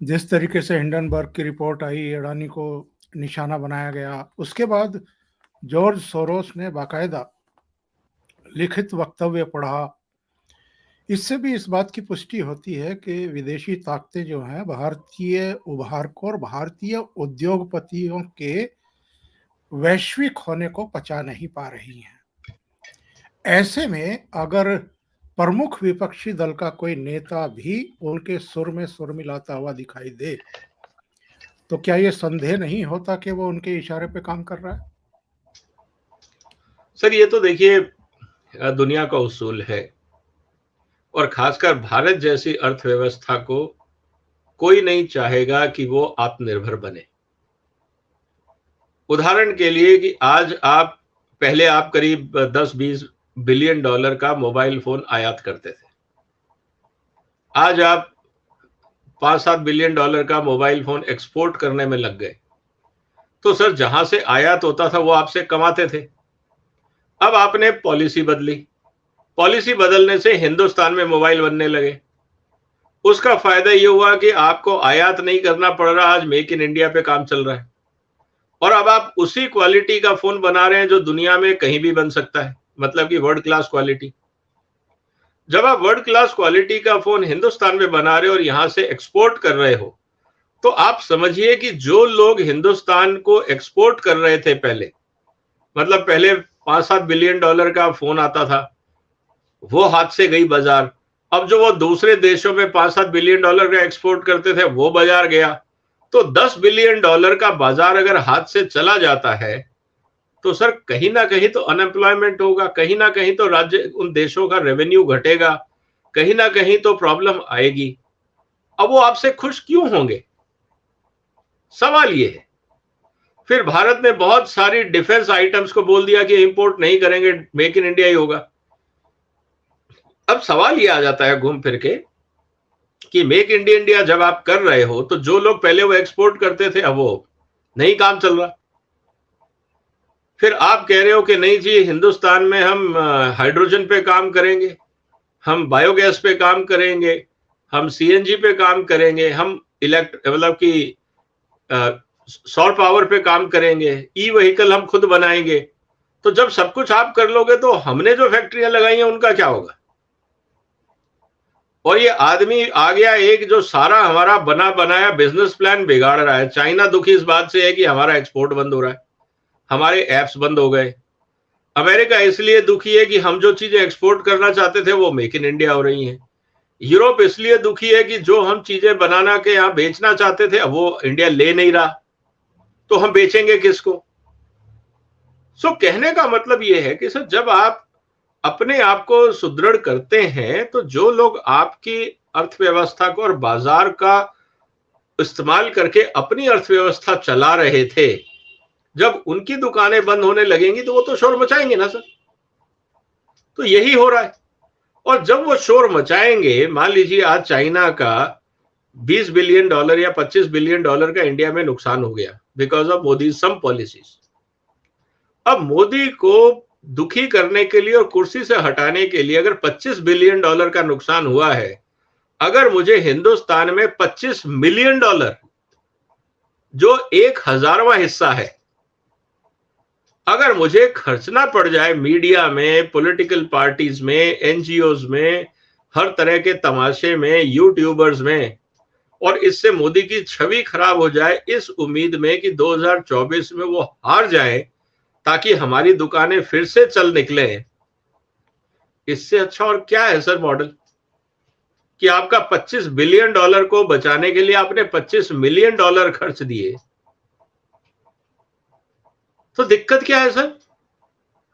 जिस तरीके से हिंडनबर्ग की रिपोर्ट आई, अडानी को निशाना बनाया गया, उसके बाद जॉर्ज सोरोस ने बाकायदा लिखित वक्तव्य पढ़ा। इससे भी इस बात की पुष्टि होती है कि विदेशी ताकतें जो हैं भारतीय उभार को और भारतीय उद्योगपतियों के वैश्विक होने को पचा नहीं पा रही हैं। ऐसे में अगर प्रमुख विपक्षी दल का कोई नेता भी उनके सुर में सुर मिलाता हुआ दिखाई दे तो क्या ये संदेह नहीं होता कि वो उनके इशारे पे काम कर रहा है? सर ये तो देखिए दुनिया का उसूल है और खासकर भारत जैसी अर्थव्यवस्था को कोई नहीं चाहेगा कि वो आत्मनिर्भर बने। उदाहरण के लिए कि आज पहले आप करीब 10-20 बिलियन डॉलर का मोबाइल फोन आयात करते थे, आज आप 5-7 बिलियन डॉलर का मोबाइल फोन एक्सपोर्ट करने में लग गए। तो सर जहां से आयात होता था वो आपसे कमाते थे। अब आपने पॉलिसी बदली, पॉलिसी बदलने से हिंदुस्तान में मोबाइल बनने लगे। उसका फायदा ये हुआ कि आपको आयात नहीं करना पड़ रहा, आज मेक इन इंडिया पे काम चल रहा है और अब आप उसी क्वालिटी का फोन बना रहे हैं जो दुनिया में कहीं भी बन सकता है, मतलब कि वर्ल्ड क्लास क्वालिटी। जब आप वर्ल्ड क्लास क्वालिटी का फोन हिंदुस्तान में बना रहे हो और यहां से एक्सपोर्ट कर रहे हो, तो आप समझिए कि जो लोग हिंदुस्तान को एक्सपोर्ट कर रहे थे पहले, मतलब पहले 5-7 बिलियन डॉलर का फोन आता था, वो हाथ से गई बाजार। अब जो वो दूसरे देशों में 5-7 बिलियन डॉलर का एक्सपोर्ट करते थे, वो बाजार गया। तो 10 बिलियन डॉलर का बाजार अगर हाथ से चला जाता है, तो सर कहीं ना कहीं तो अनएम्प्लॉयमेंट होगा, कहीं ना कहीं तो राज्य उन देशों का रेवेन्यू घटेगा, कहीं ना कहीं तो प्रॉब्लम आएगी। अब वो आपसे खुश क्यों होंगे? सवाल ये है। फिर भारत ने बहुत सारी डिफेंस आइटम्स को बोल दिया कि इंपोर्ट नहीं करेंगे, मेक इन इंडिया ही होगा। अब सवाल ये आ जाता है घूम फिर के कि मेक इन इंडिया जब आप कर रहे हो, तो जो लोग पहले वो एक्सपोर्ट करते थे, अब वो नहीं काम चल रहा। फिर आप कह रहे हो कि नहीं जी, हिंदुस्तान में हम हाइड्रोजन पे काम करेंगे, हम बायोगैस पे काम करेंगे, हम सीएनजी पे काम करेंगे, हम मतलब कि सौर पावर पे काम करेंगे, ई व्हीकल हम खुद बनाएंगे। तो जब सब कुछ आप कर लोगे, तो हमने जो फैक्ट्रियां लगाई हैं उनका क्या होगा? और ये आदमी आ गया एक, जो सारा हमारा बना बनाया बिजनेस प्लान बिगाड़ रहा है। चाइना दुखी इस बात से है कि हमारा एक्सपोर्ट बंद हो रहा है, हमारे एप्स बंद हो गए। अमेरिका इसलिए दुखी है कि हम जो चीजें एक्सपोर्ट करना चाहते थे वो मेक इन इंडिया हो रही हैं। यूरोप इसलिए दुखी है कि जो हम चीजें बनाना के यहां बेचना चाहते थे, अब वो इंडिया ले नहीं रहा, तो हम बेचेंगे किसको? सो कहने का मतलब ये है कि सर, जब आप अपने आप को सुदृढ़ करते हैं, तो जो लोग आपकी अर्थव्यवस्था को और बाजार का इस्तेमाल करके अपनी अर्थव्यवस्था चला रहे थे, जब उनकी दुकानें बंद होने लगेंगी, तो वो तो शोर मचाएंगे ना सर। तो यही हो रहा है। और जब वो शोर मचाएंगे, मान लीजिए आज चाइना का 20 बिलियन डॉलर या 25 बिलियन डॉलर का इंडिया में नुकसान हो गया because of Modi some policies. अब मोदी को दुखी करने के लिए और कुर्सी से हटाने के लिए अगर 25 बिलियन डॉलर का नुकसान हुआ है, अगर मुझे हिंदुस्तान में 25 मिलियन डॉलर, जो 1/1000वां हिस्सा है, अगर मुझे खर्चना पड़ जाए मीडिया में, पॉलिटिकल पार्टीज में, एनजीओज में, हर तरह के तमाशे में, यूट्यूबर्स में, और इससे मोदी की छवि खराब हो जाए इस उम्मीद में कि 2024 में वो हार जाए ताकि हमारी दुकानें फिर से चल निकले, इससे अच्छा और क्या है सर मॉडल? कि आपका 25 बिलियन डॉलर को बचाने के लिए आपने 25 मिलियन डॉलर खर्च दिए, तो दिक्कत क्या है सर?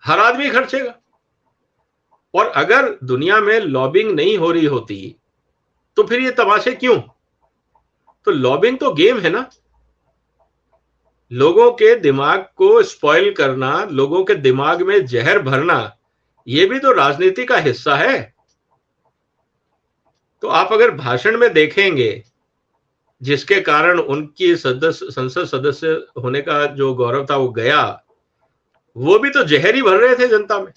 हर आदमी खर्चेगा। और अगर दुनिया में लॉबिंग नहीं हो रही होती, तो फिर ये तमाशे क्यों? तो लॉबिंग तो गेम है ना, लोगों के दिमाग को स्पॉइल करना, लोगों के दिमाग में जहर भरना, ये भी तो राजनीति का हिस्सा है। तो आप अगर भाषण में देखेंगे, जिसके कारण उनकी संसद सदस्य होने का जो गौरव था वो गया, वो भी तो जहर ही भर रहे थे जनता में।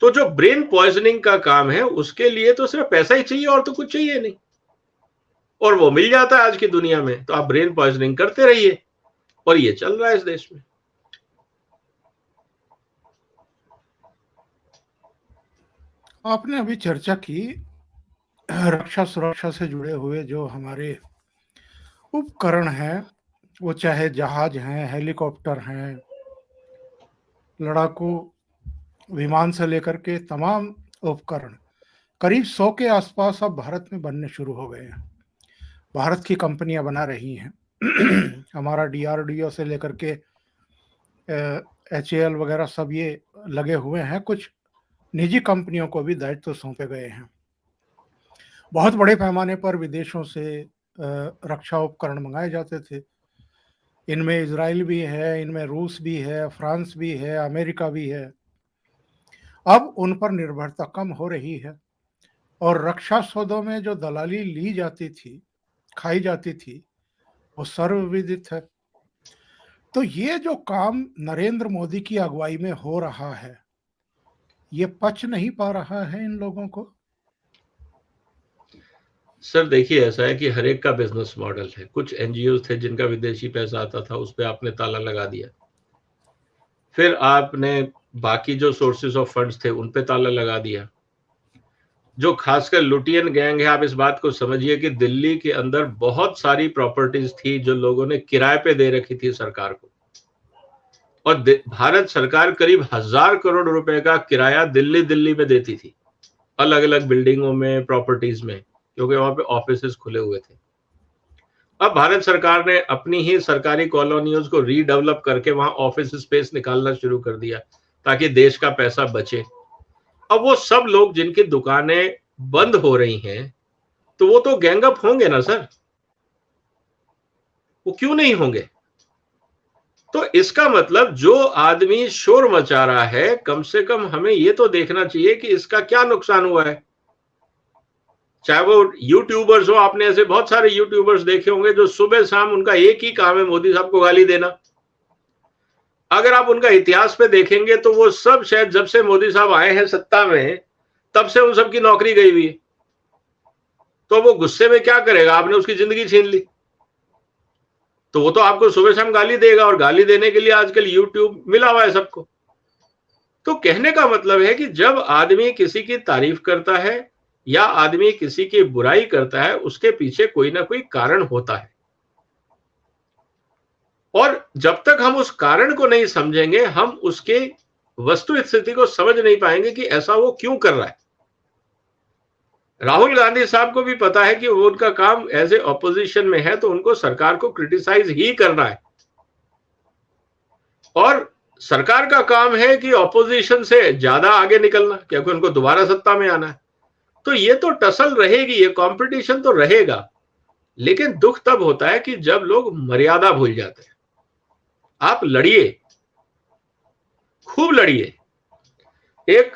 तो जो ब्रेन पॉइजनिंग का काम है, उसके लिए तो सिर्फ पैसा ही चाहिए और तो कुछ चाहिए नहीं, और वो मिल जाता है आज की दुनिया में। तो आप ब्रेन पॉइजनिंग करते रहिए, और ये चल रहा है इस देश में। आपने अभी चर्चा की रक्षा सुरक्षा से जुड़े हुए जो हमारे उपकरण हैं, वो चाहे जहाज हैं, हेलीकॉप्टर हैं, लड़ाकू विमान से लेकर के तमाम उपकरण करीब 100 के आसपास अब भारत में बनने शुरू हो गए हैं। भारत की कंपनियां बना रही हैं। हमारा DRDO से लेकर के HAL वगैरह सब ये लगे हुए हैं। कुछ निजी कंपनियों को भी दायित्व सौंपे गए हैं। बहुत बड़े पैमाने पर विदेशों से रक्षा उपकरण मंगाए जाते थे। इनमें इजराइल भी है, इनमें रूस भी है, फ्रांस भी है, अमेरिका भी है। अब उन पर निर्भरता कम हो रही है, और रक्षा सौदों में जो दलाली ली जाती थी, खाई जाती थी, वो सर्वविदित है। तो ये जो काम नरेंद्र मोदी की अगुवाई में हो रहा है, ये पच नहीं पा रहा है इन लोगों को। सर देखिए, ऐसा है कि हर एक का बिजनेस मॉडल है। कुछ एनजीओ थे जिनका विदेशी पैसा आता था, उस पर आपने ताला लगा दिया। फिर आपने बाकी जो सोर्सेज ऑफ फंड्स थे उन पे ताला लगा दिया। जो खासकर लुटियन गैंग है, आप इस बात को समझिए कि दिल्ली के अंदर बहुत सारी प्रॉपर्टीज थी जो लोगों ने किराए पे दे रखी थी सरकार को, और भारत सरकार करीब 1000 करोड़ रुपए का किराया दिल्ली में देती थी, अलग अलग बिल्डिंगों में, प्रॉपर्टीज में, क्योंकि वहां पे ऑफिसेस खुले हुए थे। अब भारत सरकार ने अपनी ही सरकारी कॉलोनियों को रीडेवलप करके वहां ऑफिस स्पेस निकालना शुरू कर दिया ताकि देश का पैसा बचे। अब वो सब लोग जिनकी दुकानें बंद हो रही हैं, तो वो तो गैंगअप होंगे ना सर, वो क्यों नहीं होंगे? तो इसका मतलब जो आदमी शोर मचा रहा है, कम से कम हमें ये तो देखना चाहिए कि इसका क्या नुकसान हुआ है। चाहे वो यूट्यूबर्स हो, आपने ऐसे बहुत सारे यूट्यूबर्स देखे होंगे जो सुबह शाम उनका एक ही काम है मोदी साहब को गाली देना। अगर आप उनका इतिहास पे देखेंगे तो वो सब शायद जब से मोदी साहब आए हैं सत्ता में, तब से उन सबकी नौकरी गई हुई है। तो वो गुस्से में क्या करेगा? आपने उसकी जिंदगी छीन ली, तो वो तो आपको सुबह शाम गाली देगा, और गाली देने के लिए आजकल यूट्यूब मिला हुआ है सबको। तो कहने का मतलब है कि जब आदमी किसी की तारीफ करता है या आदमी किसी की बुराई करता है, उसके पीछे कोई ना कोई कारण होता है, और जब तक हम उस कारण को नहीं समझेंगे, हम उसके वस्तु स्थिति को समझ नहीं पाएंगे कि ऐसा वो क्यों कर रहा है। राहुल गांधी साहब को भी पता है कि वो उनका काम एज ए ऑपोजिशन में है, तो उनको सरकार को क्रिटिसाइज ही करना है, और सरकार का काम है कि ऑपोजिशन से ज्यादा आगे निकलना, क्योंकि उनको दोबारा सत्ता में आना है। तो ये तो टसल रहेगी, ये कंपटीशन तो रहेगा, लेकिन दुख तब होता है कि जब लोग मर्यादा भूल जाते हैं। आप लड़िए, खूब लड़िए। एक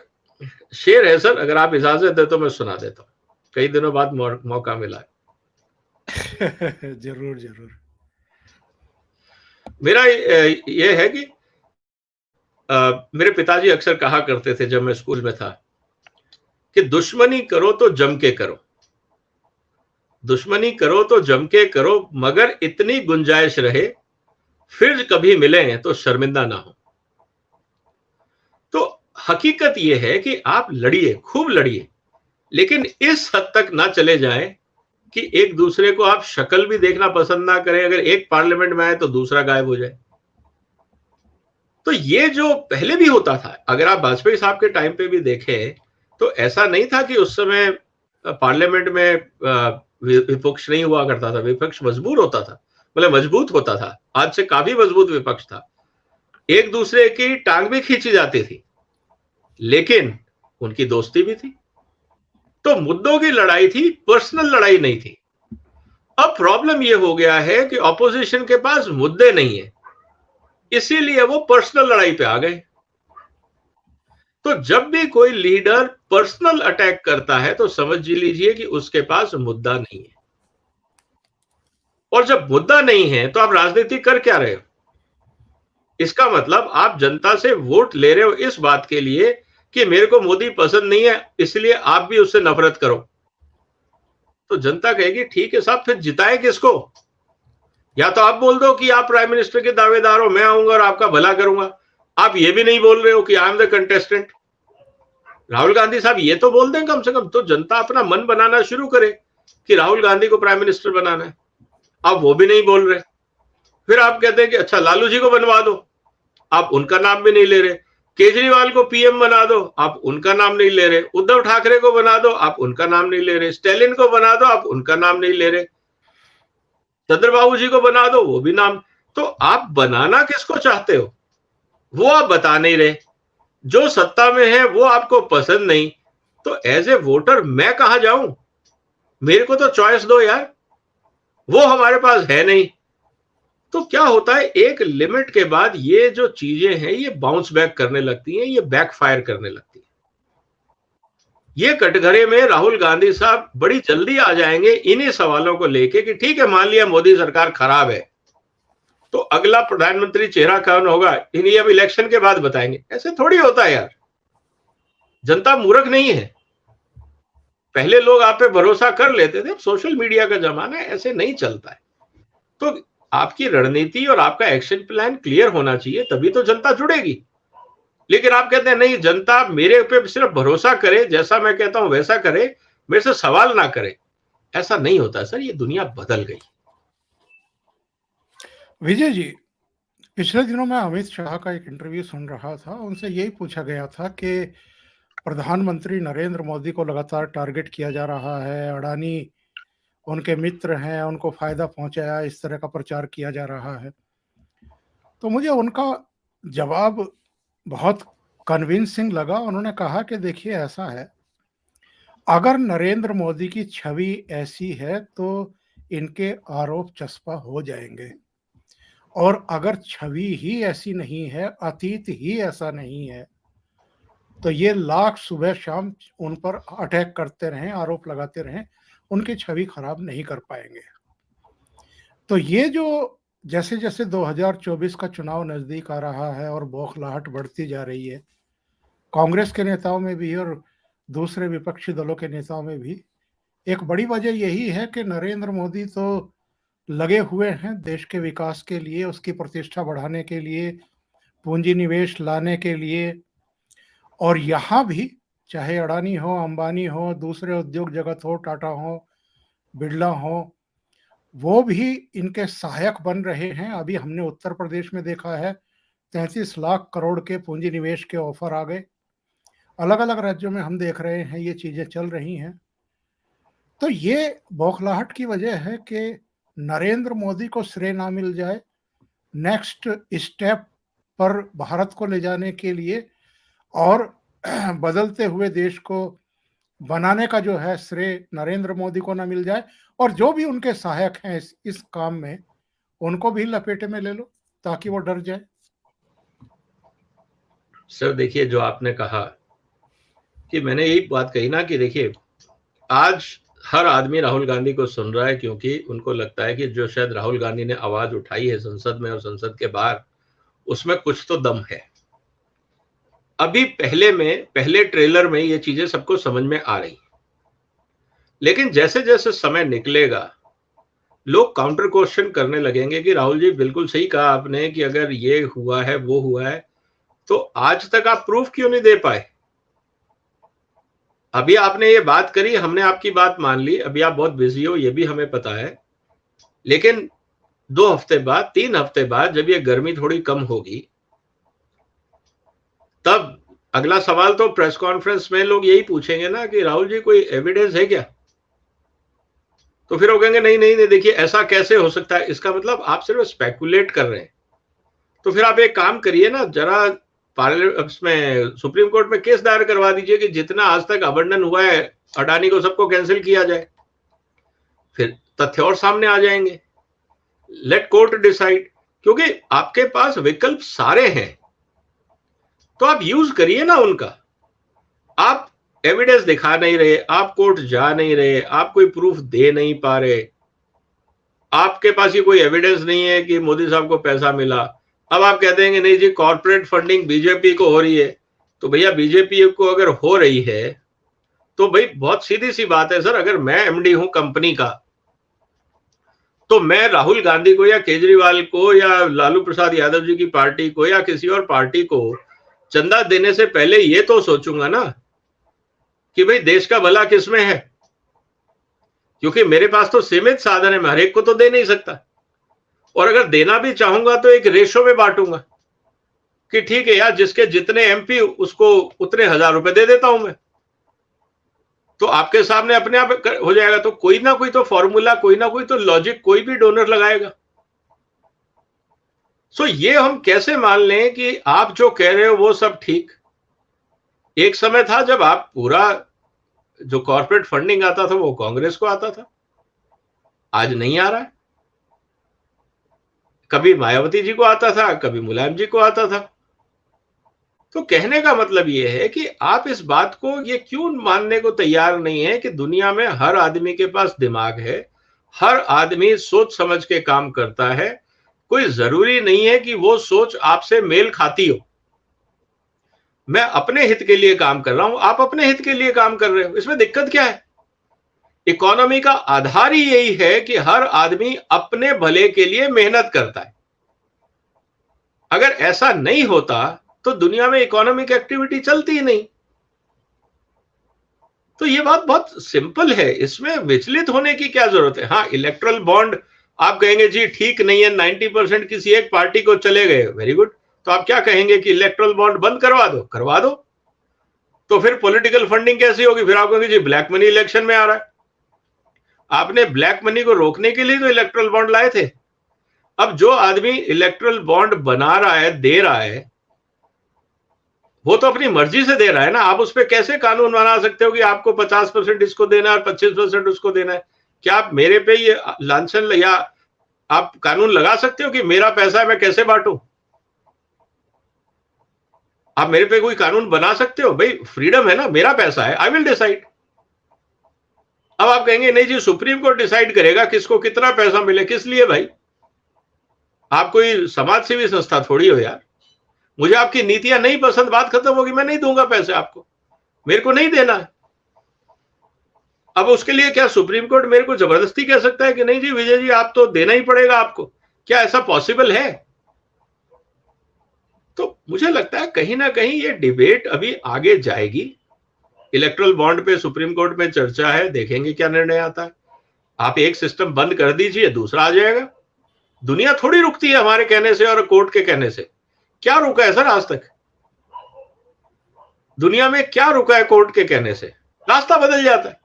शेर है सर, अगर आप इजाजत दे तो मैं सुना देता हूं, कई दिनों बाद मौका मिला है। जरूर जरूर। मेरा ये है कि मेरे पिताजी अक्सर कहा करते थे जब मैं स्कूल में था कि दुश्मनी करो तो जम के करो, दुश्मनी करो तो जम के करो, मगर इतनी गुंजाइश रहे फिर कभी मिले तो शर्मिंदा ना हो। तो हकीकत यह है कि आप लड़िए, खूब लड़िए, लेकिन इस हद तक ना चले जाएं कि एक दूसरे को आप शक्ल भी देखना पसंद ना करें। अगर एक पार्लियामेंट में आए तो दूसरा गायब हो जाए। तो ये जो पहले भी होता था, अगर आप वाजपेयी साहब के टाइम पे भी देखें तो ऐसा नहीं था कि उस समय पार्लियामेंट में विपक्ष नहीं हुआ करता था, विपक्ष मजबूर होता था, मतलब मजबूत होता था, आज से काफी मजबूत विपक्ष था, एक दूसरे की टांग भी खींची जाती थी, लेकिन उनकी दोस्ती भी थी। तो मुद्दों की लड़ाई थी, पर्सनल लड़ाई नहीं थी। अब प्रॉब्लम यह हो गया है कि ऑपोजिशन के पास मुद्दे नहीं है, इसीलिए वो पर्सनल लड़ाई पे आ गए। तो जब भी कोई लीडर पर्सनल अटैक करता है तो समझ लीजिए कि उसके पास मुद्दा नहीं है, और जब मुद्दा नहीं है तो आप राजनीति कर क्या रहे हो? इसका मतलब आप जनता से वोट ले रहे हो इस बात के लिए कि मेरे को मोदी पसंद नहीं है, इसलिए आप भी उससे नफरत करो। तो जनता कहेगी ठीक है साहब, फिर जिताए किसको? या तो आप बोल दो कि आप प्राइम मिनिस्टर के दावेदार हो, मैं आऊंगा और आपका भला करूंगा। आप ये भी नहीं बोल रहे हो कि I am the contestant. Rahul Gandhi साहब ये तो बोल दें कम से कम, तो जनता अपना मन बनाना शुरू करे कि राहुल गांधी को प्राइम मिनिस्टर बनाना है। आप वो भी नहीं बोल रहे। फिर आप कहते हैं कि अच्छा लालू जी को बनवा दो, आप उनका नाम भी नहीं ले रहे। केजरीवाल को पीएम बना दो, आप उनका नाम नहीं ले रहे। उद्धव ठाकरे को बना दो, आप उनका नाम नहीं ले रहे। स्टालिन को बना दो, आप उनका नाम नहीं ले रहे। चंद्रबाबू जी को बना दो, वो भी नाम। तो आप बनाना किसको चाहते हो वो आप बता नहीं रहे। जो सत्ता में है वो आपको पसंद नहीं, तो एज ए वोटर मैं कहां जाऊं? मेरे को तो चॉइस दो यार, वो हमारे पास है नहीं। तो क्या होता है, एक लिमिट के बाद ये जो चीजें हैं ये बाउंस बैक करने लगती हैं, ये बैकफायर करने लगती है। ये कटघरे में राहुल गांधी साहब बड़ी जल्दी आ जाएंगे इन्हीं सवालों को लेके कि ठीक है मान लिया मोदी सरकार खराब है, तो अगला प्रधानमंत्री चेहरा कौन होगा इन्हें अब इलेक्शन के बाद बताएंगे। ऐसे थोड़ी होता है यार, जनता मूर्ख नहीं है। पहले लोग आप पे भरोसा कर लेते थे, सोशल मीडिया का जमाना है, ऐसे नहीं चलता है। तो आपकी रणनीति और आपका एक्शन प्लान क्लियर होना चाहिए, तभी तो जनता जुड़ेगी। लेकिन आप कहते हैं नहीं, जनता मेरे पे सिर्फ भरोसा करे, जैसा मैं कहता हूं वैसा करे, मेरे से सवाल ना करे। ऐसा नहीं होता सर, ये दुनिया बदल गई। विजय जी, पिछले दिनों मैं अमित शाह का एक इंटरव्यू सुन रहा था। उनसे यही पूछा गया था कि प्रधानमंत्री नरेंद्र मोदी को लगातार टारगेट किया जा रहा है, अडानी उनके मित्र हैं, उनको फायदा पहुंचाया, इस तरह का प्रचार किया जा रहा है। तो मुझे उनका जवाब बहुत कन्विंसिंग लगा। उन्होंने कहा कि देखिए ऐसा है, अगर नरेंद्र मोदी की छवि ऐसी है तो इनके आरोप चस्पा हो जाएंगे, और अगर छवि ही ऐसी नहीं है, अतीत ही ऐसा नहीं है, तो ये लाख सुबह शाम उन पर अटैक करते रहें, आरोप लगाते रहें, उनकी छवि खराब नहीं कर पाएंगे। तो ये जो जैसे जैसे 2024 का चुनाव नजदीक आ रहा है और बौखलाहट बढ़ती जा रही है, कांग्रेस के नेताओं में भी और दूसरे विपक्षी दलों के नेताओं में भी, एक बड़ी वजह यही है कि नरेंद्र मोदी तो लगे हुए हैं देश के विकास के लिए, उसकी प्रतिष्ठा बढ़ाने के लिए, पूंजी निवेश लाने के लिए। और यहाँ भी चाहे अडानी हो, अंबानी हो, दूसरे उद्योग जगत हो, टाटा हो, बिरला हो, वो भी इनके सहायक बन रहे हैं। अभी हमने उत्तर प्रदेश में देखा है 33 लाख करोड़ के पूंजी निवेश के ऑफर आ गए। अलग अलग राज्यों में हम देख रहे हैं ये चीजें चल रही हैं। तो ये बौखलाहट की वजह है कि नरेंद्र मोदी को श्रेय ना मिल जाए नेक्स्ट स्टेप पर भारत को ले जाने के लिए, और बदलते हुए देश को बनाने का जो है श्रेय नरेंद्र मोदी को ना मिल जाए, और जो भी उनके सहायक हैं इस काम में, उनको भी लपेटे में ले लो ताकि वो डर जाए। सर देखिए, जो आपने कहा कि मैंने यही बात कही ना कि देखिए आज हर आदमी राहुल गांधी को सुन रहा है, क्योंकि उनको लगता है कि जो शायद राहुल गांधी ने आवाज उठाई है संसद में और संसद के बाहर, उसमें कुछ तो दम है। अभी पहले ट्रेलर में ये चीजें सबको समझ में आ रही, लेकिन जैसे जैसे समय निकलेगा लोग काउंटर क्वेश्चन करने लगेंगे कि राहुल जी बिल्कुल सही कहा आपने कि अगर ये हुआ है वो हुआ है, तो आज तक आप प्रूफ क्यों नहीं दे पाए? अभी आपने ये बात करी, हमने आपकी बात मान ली, अभी आप बहुत बिजी हो ये भी हमें पता है, लेकिन 2 हफ्ते बाद, 3 हफ्ते बाद जब ये गर्मी थोड़ी कम होगी, तब अगला सवाल तो प्रेस कॉन्फ्रेंस में लोग यही पूछेंगे ना कि राहुल जी कोई एविडेंस है क्या? तो फिर वो कहेंगे नहीं नहीं नहीं, देखिए ऐसा कैसे हो सकता है, इसका मतलब आप सिर्फ स्पेकुलेट कर रहे हैं। तो फिर आप एक काम करिए ना, जरा पार्लियामेंट में, सुप्रीम कोर्ट में केस दायर करवा दीजिए कि जितना आज तक अबंडन हुआ है अडानी को सबको कैंसिल किया जाए, फिर तथ्य और सामने आ जाएंगे। लेट कोर्ट डिसाइड, क्योंकि आपके पास विकल्प सारे हैं, तो आप यूज करिए ना उनका। आप एविडेंस दिखा नहीं रहे, आप कोर्ट जा नहीं रहे, आप कोई प्रूफ दे नहीं पा रहे, आपके पास ये कोई एविडेंस नहीं है कि मोदी साहब को पैसा मिला। अब आप कहते हैं कि नहीं जी कॉर्पोरेट फंडिंग बीजेपी को हो रही है, तो भैया बीजेपी को अगर हो रही है तो भाई बहुत सीधी सी बात है सर, अगर मैं एमडी हूं कंपनी का, तो मैं राहुल गांधी को या केजरीवाल को या लालू प्रसाद यादव जी की पार्टी को या किसी और पार्टी को चंदा देने से पहले ये तो सोचूंगा ना कि भाई देश का भला किसमें है, क्योंकि मेरे पास तो सीमित साधन है, मैं हर एक को तो दे नहीं सकता, और अगर देना भी चाहूंगा तो एक रेशो में बांटूंगा कि ठीक है यार, जिसके जितने एमपी उसको उतने 1000 रुपए दे देता हूं मैं, तो आपके सामने अपने आप हो जाएगा। तो कोई ना कोई तो फॉर्मूला, कोई ना कोई तो लॉजिक कोई भी डोनर लगाएगा। सो ये हम कैसे मान लें कि आप जो कह रहे हो वो सब ठीक? एक समय था जब आप पूरा जो कॉर्पोरेट फंडिंग आता था वो कांग्रेस को आता था, आज नहीं आ रहा है। कभी मायावती जी को आता था, कभी मुलायम जी को आता था। तो कहने का मतलब ये है कि आप इस बात को ये क्यों मानने को तैयार नहीं है कि दुनिया में हर आदमी के पास दिमाग है, हर आदमी सोच समझ के काम करता है, कोई जरूरी नहीं है कि वो सोच आपसे मेल खाती हो। मैं अपने हित के लिए काम कर रहा हूं, आप अपने हित के लिए काम कर रहे हो, इसमें दिक्कत क्या है? इकोनॉमी का आधार ही यही है कि हर आदमी अपने भले के लिए मेहनत करता है। अगर ऐसा नहीं होता तो दुनिया में इकोनॉमिक एक्टिविटी चलती ही नहीं। तो ये बात बहुत सिंपल है, इसमें विचलित होने की क्या जरूरत है। हाँ, इलेक्ट्रल बॉन्ड आप कहेंगे जी ठीक नहीं है, 90% किसी एक पार्टी को चले गए, वेरी गुड। तो आप क्या कहेंगे कि इलेक्ट्रल बॉन्ड बंद करवा दो, करवा दो। तो फिर पॉलिटिकल फंडिंग कैसी होगी? फिर आप कहेंगे जी ब्लैक मनी इलेक्शन में आ रहा है। आपने ब्लैक मनी को रोकने के लिए तो इलेक्ट्रल बॉन्ड लाए थे। अब जो आदमी इलेक्ट्रल बॉन्ड बना रहा है, दे रहा है, वो तो अपनी मर्जी से दे रहा है ना। आप उस पर कैसे कानून बना सकते हो कि आपको 50% इसको देना है और 25% उसको देना है? क्या आप मेरे पे ये लांछन या आप कानून लगा सकते हो कि मेरा पैसा है मैं कैसे बांटूं? आप मेरे पे कोई कानून बना सकते हो? भाई फ्रीडम है ना, मेरा पैसा है, आई विल डिसाइड। अब आप कहेंगे नहीं जी सुप्रीम कोर्ट डिसाइड करेगा किसको कितना पैसा मिले। किस लिए भाई? आप कोई समाज सेवी संस्था थोड़ी हो यार। मुझे आपकी नीतियां नहीं पसंद, बात खत्म होगी, मैं नहीं दूंगा पैसे आपको, मेरे को नहीं देना है। अब उसके लिए क्या सुप्रीम कोर्ट मेरे को जबरदस्ती कह सकता है कि नहीं जी विजय जी आप तो देना ही पड़ेगा आपको? क्या ऐसा पॉसिबल है? तो मुझे लगता है कहीं ना कहीं ये डिबेट अभी आगे जाएगी। इलेक्ट्रल बॉन्ड पे सुप्रीम कोर्ट में चर्चा है, देखेंगे क्या निर्णय आता है। आप एक सिस्टम बंद कर दीजिए, दूसरा आ जाएगा। दुनिया थोड़ी रुकती है हमारे कहने से और कोर्ट के कहने से। क्या रुका है सर आज तक? दुनिया में क्या रुका है कोर्ट के कहने से? रास्ता बदल जाता है।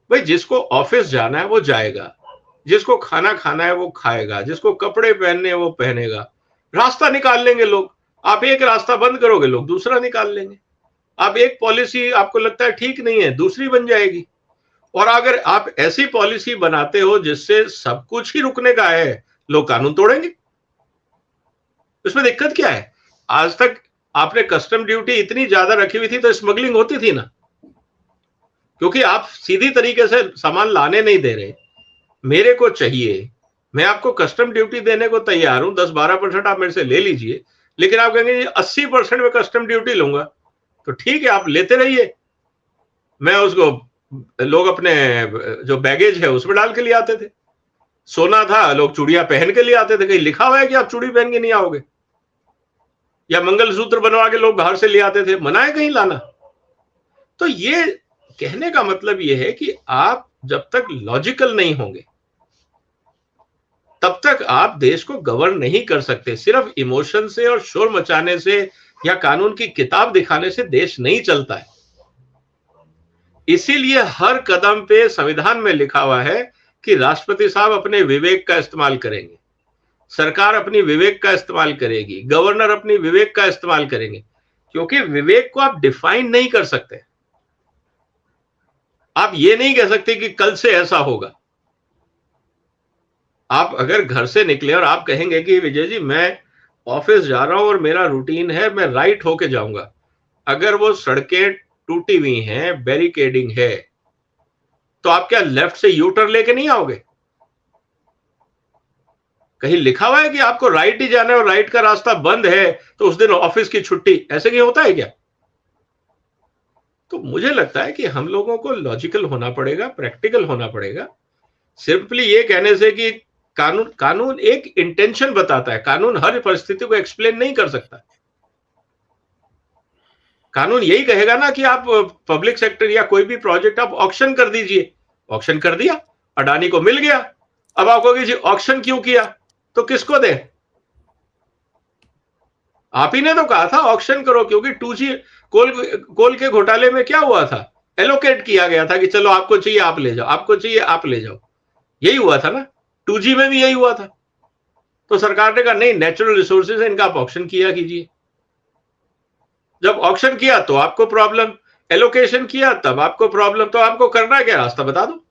भाई जिसको ऑफिस जाना है वो जाएगा, जिसको खाना खाना है वो खाएगा, जिसको कपड़े पहनने हैं वो पहनेगा। रास्ता निकाल लेंगे लोग। आप एक रास्ता बंद करोगे, लोग दूसरा निकाल लेंगे। आप एक पॉलिसी आपको लगता है ठीक नहीं है, दूसरी बन जाएगी। और अगर आप ऐसी पॉलिसी बनाते हो जिससे सब कुछ ही रुकने का है, लोग कानून तोड़ेंगे। इसमें दिक्कत क्या है? आज तक आपने कस्टम ड्यूटी इतनी ज्यादा रखी हुई थी तो स्मगलिंग होती थी ना, क्योंकि आप सीधी तरीके से सामान लाने नहीं दे रहे। मेरे को चाहिए, मैं आपको कस्टम ड्यूटी देने को तैयार हूं, 10-12% आप मेरे से ले लीजिए, लेकिन आप कहेंगे 80% में कस्टम ड्यूटी लूंगा, तो ठीक है आप लेते रहिए। मैं उसको, लोग अपने जो बैगेज है उसमें डाल के ले आते थे। सोना था, लोग चूड़ियां पहन के ले आते थे। कहीं लिखा हुआ है कि आप चूड़ी पहन के नहीं आओगे? या मंगलसूत्र बनवा के लोग बाहर से ले आते थे, मना है कहीं लाना? तो ये कहने का मतलब ये है कि आप जब तक लॉजिकल नहीं होंगे तब तक आप देश को गवर्न नहीं कर सकते। सिर्फ इमोशन से और शोर मचाने से या कानून की किताब दिखाने से देश नहीं चलता है। इसीलिए हर कदम पे संविधान में लिखा हुआ है कि राष्ट्रपति साहब अपने विवेक का इस्तेमाल करेंगे, सरकार अपनी विवेक का इस्तेमाल करेगी, गवर्नर अपनी विवेक का इस्तेमाल करेंगे, क्योंकि विवेक को आप डिफाइन नहीं कर सकते। आप ये नहीं कह सकते कि कल से ऐसा होगा। आप अगर घर से निकले और आप कहेंगे कि विजय जी मैं ऑफिस जा रहा हूं और मेरा रूटीन है, मैं राइट होके जाऊंगा, अगर वो सड़कें टूटी हुई हैं, बैरिकेडिंग है, तो आप क्या लेफ्ट से यू टर्न लेके नहीं आओगे? कहीं लिखा हुआ है कि आपको राइट ही जाना है और राइट का रास्ता बंद है तो उस दिन ऑफिस की छुट्टी? ऐसे नहीं होता है क्या? तो मुझे लगता है कि हम लोगों को लॉजिकल होना पड़ेगा, प्रैक्टिकल होना पड़ेगा। सिंपली ये कहने से कि कानून एक इंटेंशन बताता है, कानून हर परिस्थिति को एक्सप्लेन नहीं कर सकता। कानून यही कहेगा ना कि आप पब्लिक सेक्टर या कोई भी प्रोजेक्ट आप ऑक्शन कर दीजिए। ऑक्शन कर दिया, अडानी को मिल गया। अब आप कहोगे जी ऑक्शन क्यों किया? तो किसको दे? आप ही ने तो कहा था ऑक्शन करो, क्योंकि 2G कोल के घोटाले में क्या हुआ था? एलोकेट किया गया था कि चलो आपको चाहिए आप ले जाओ, आपको चाहिए आप ले जाओ। यही हुआ था ना, 2G में भी यही हुआ था। तो सरकार ने कहा नहीं, नेचुरल रिसोर्सेज है, इनका आप ऑक्शन किया कीजिए। जब ऑक्शन किया तो आपको प्रॉब्लम, एलोकेशन किया तब आपको प्रॉब्लम, तो आपको करना क्या? रास्ता बता दो।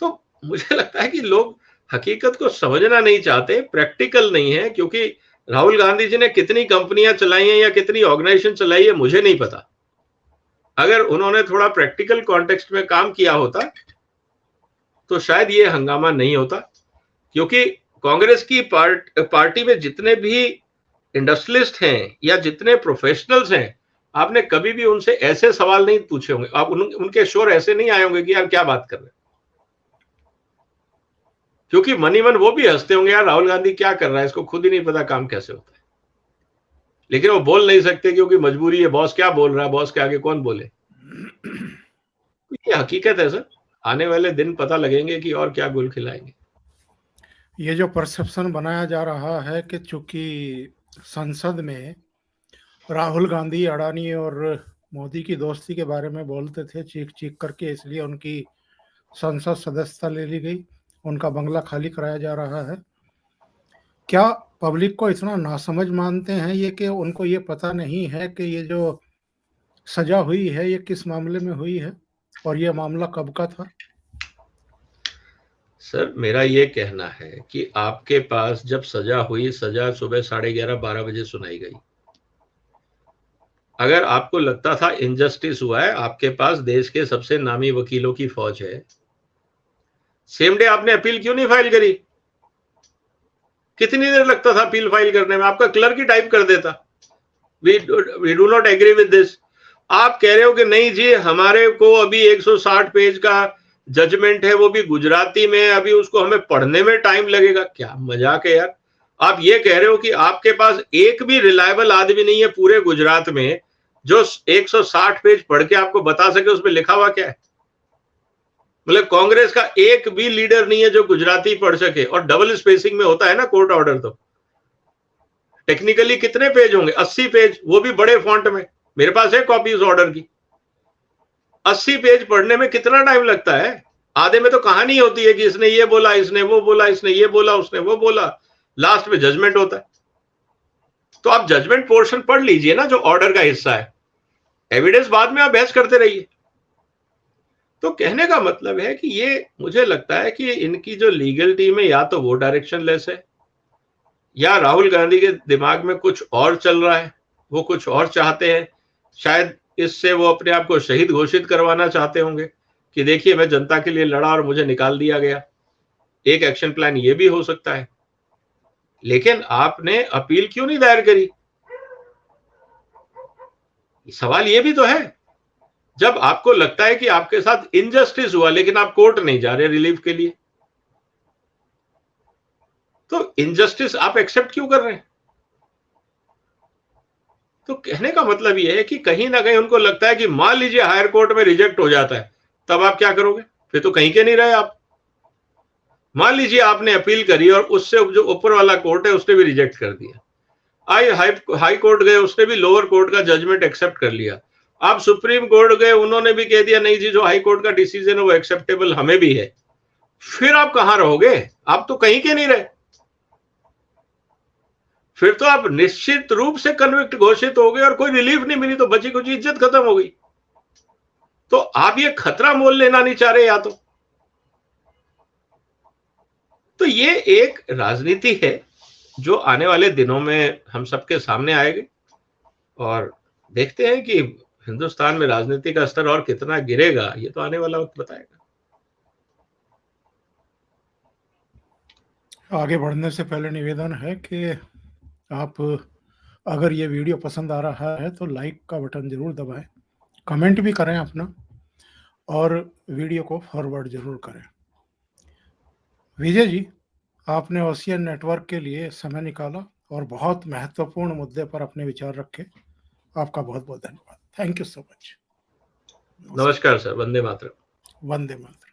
तो मुझे लगता है कि लोग हकीकत को समझना नहीं चाहते, प्रैक्टिकल नहीं है। क्योंकि राहुल गांधी जी ने कितनी कंपनियां चलाई हैं या कितनी ऑर्गेनाइजेशन चलाई है मुझे नहीं पता। अगर उन्होंने थोड़ा प्रैक्टिकल कॉन्टेक्स्ट में काम किया होता तो शायद ये हंगामा नहीं होता। क्योंकि कांग्रेस की पार्टी में जितने भी इंडस्ट्रियलिस्ट हैं या जितने प्रोफेशनल्स हैं, आपने कभी भी उनसे ऐसे सवाल नहीं पूछे होंगे। आप उनके शोर ऐसे नहीं आए होंगे कि यार क्या बात कर रहे हैं। क्योंकि मनी मन वो भी हंसते होंगे, यार राहुल गांधी क्या कर रहा है, इसको खुद ही नहीं पता काम कैसे होता है। लेकिन वो बोल नहीं सकते क्योंकि मजबूरी है, बॉस क्या बोल रहा है, बॉस के आगे कौन बोले। ये हकीकत है सर, आने वाले दिन पता लगेंगे कि और क्या गुल खिलाएंगे। ये जो परसेप्शन बनाया जा रहा है कि चूंकि संसद में राहुल गांधी, अडानी और मोदी की दोस्ती के बारे में बोलते थे चीख चीख करके, इसलिए उनकी संसद सदस्यता ले ली गई, उनका बंगला खाली कराया जा रहा है। क्या पब्लिक को इतना नासमझ मानते हैं ये कि उनको ये पता नहीं है कि ये जो सजा हुई है ये किस मामले में हुई है और ये मामला कब का था? सर मेरा ये कहना है कि आपके पास जब सजा हुई, सजा सुबह 11:30-12 बजे सुनाई गई। अगर आपको लगता था इनजस्टिस हुआ है, आपके पास देश के सबसे नामी वकीलों की फौज है, सेम डे आपने अपील क्यों नहीं फाइल करी? कितनी देर लगता था अपील फाइल करने में? आपका क्लर्क ही टाइप कर देता, we do not agree with this. आप कह रहे हो कि नहीं जी, हमारे को अभी 160 पेज का जजमेंट है, वो भी गुजराती में, अभी उसको हमें पढ़ने में टाइम लगेगा। क्या मजाक है यार। आप ये कह रहे हो कि आपके पास एक भी रिलायबल आदमी नहीं है पूरे गुजरात में जो 160 पेज पढ़ के आपको बता सके उसमें लिखा हुआ क्या है। मतलब कांग्रेस का एक भी लीडर नहीं है जो गुजराती पढ़ सके, और डबल स्पेसिंग में होता है ना कोर्ट ऑर्डर, तो टेक्निकली कितने पेज होंगे? 80 पेज, वो भी बड़े फॉन्ट में। मेरे पास है कॉपी उस ऑर्डर की। 80 पेज पढ़ने में कितना टाइम लगता है? आधे में तो कहानी होती है कि इसने ये बोला, इसने वो बोला, इसने ये बोला, उसने वो बोला, लास्ट में जजमेंट होता है। तो आप जजमेंट पोर्शन पढ़ लीजिए ना, जो ऑर्डर का हिस्सा है। एविडेंस बाद में आप बहस करते रहिए। तो कहने का मतलब है कि ये, मुझे लगता है कि इनकी जो लीगल टीम है, या तो वो डायरेक्शन लेस है, या राहुल गांधी के दिमाग में कुछ और चल रहा है, वो कुछ और चाहते हैं। शायद इससे वो अपने आप को शहीद घोषित करवाना चाहते होंगे कि देखिए मैं जनता के लिए लड़ा और मुझे निकाल दिया गया। एक एक्शन प्लान ये भी हो सकता है। लेकिन आपने अपील क्यों नहीं दायर करी? सवाल ये भी तो है। जब आपको लगता है कि आपके साथ इनजस्टिस हुआ, लेकिन आप कोर्ट नहीं जा रहे रिलीफ के लिए, तो इनजस्टिस आप एक्सेप्ट क्यों कर रहे हैं? तो कहने का मतलब यह है कि कहीं ना कहीं उनको लगता है कि मान लीजिए हायर कोर्ट में रिजेक्ट हो जाता है, तब आप क्या करोगे? फिर तो कहीं के नहीं रहे आप। मान लीजिए आपने अपील करी और उससे जो ऊपर वाला कोर्ट है उसने भी रिजेक्ट कर दिया, हाई कोर्ट गए, उसने भी लोअर कोर्ट का जजमेंट एक्सेप्ट कर लिया, आप सुप्रीम कोर्ट गए, उन्होंने भी कह दिया नहीं जी जो हाई कोर्ट का डिसीजन है वो एक्सेप्टेबल हमें भी है। फिर आप कहां रहोगे? आप तो कहीं के नहीं रहे। फिर तो आप निश्चित रूप से कन्विक्ट घोषित हो गए और कोई रिलीफ नहीं मिली, तो बची कुछ इज्जत खत्म हो गई। तो आप ये खतरा मोल लेना नहीं चाह रहे, या तो ये एक राजनीति है जो आने वाले दिनों में हम सबके सामने आएगी, और देखते हैं कि हिंदुस्तान में राजनीति का स्तर और कितना गिरेगा, ये तो आने वाला वक्त बताएगा। आगे बढ़ने से पहले निवेदन है कि आप अगर ये वीडियो पसंद आ रहा है तो लाइक का बटन जरूर दबाएं, कमेंट भी करें अपना, और वीडियो को फॉरवर्ड जरूर करें। विजय जी, आपने ओशियन नेटवर्क के लिए समय निकाला और बहुत महत्वपूर्ण मुद्दे पर अपने विचार रखे। आपका बहुत बहुत धन्यवाद। Thank you so much. नमस्कार सर। वंदे मातरम। वंदे मातरम।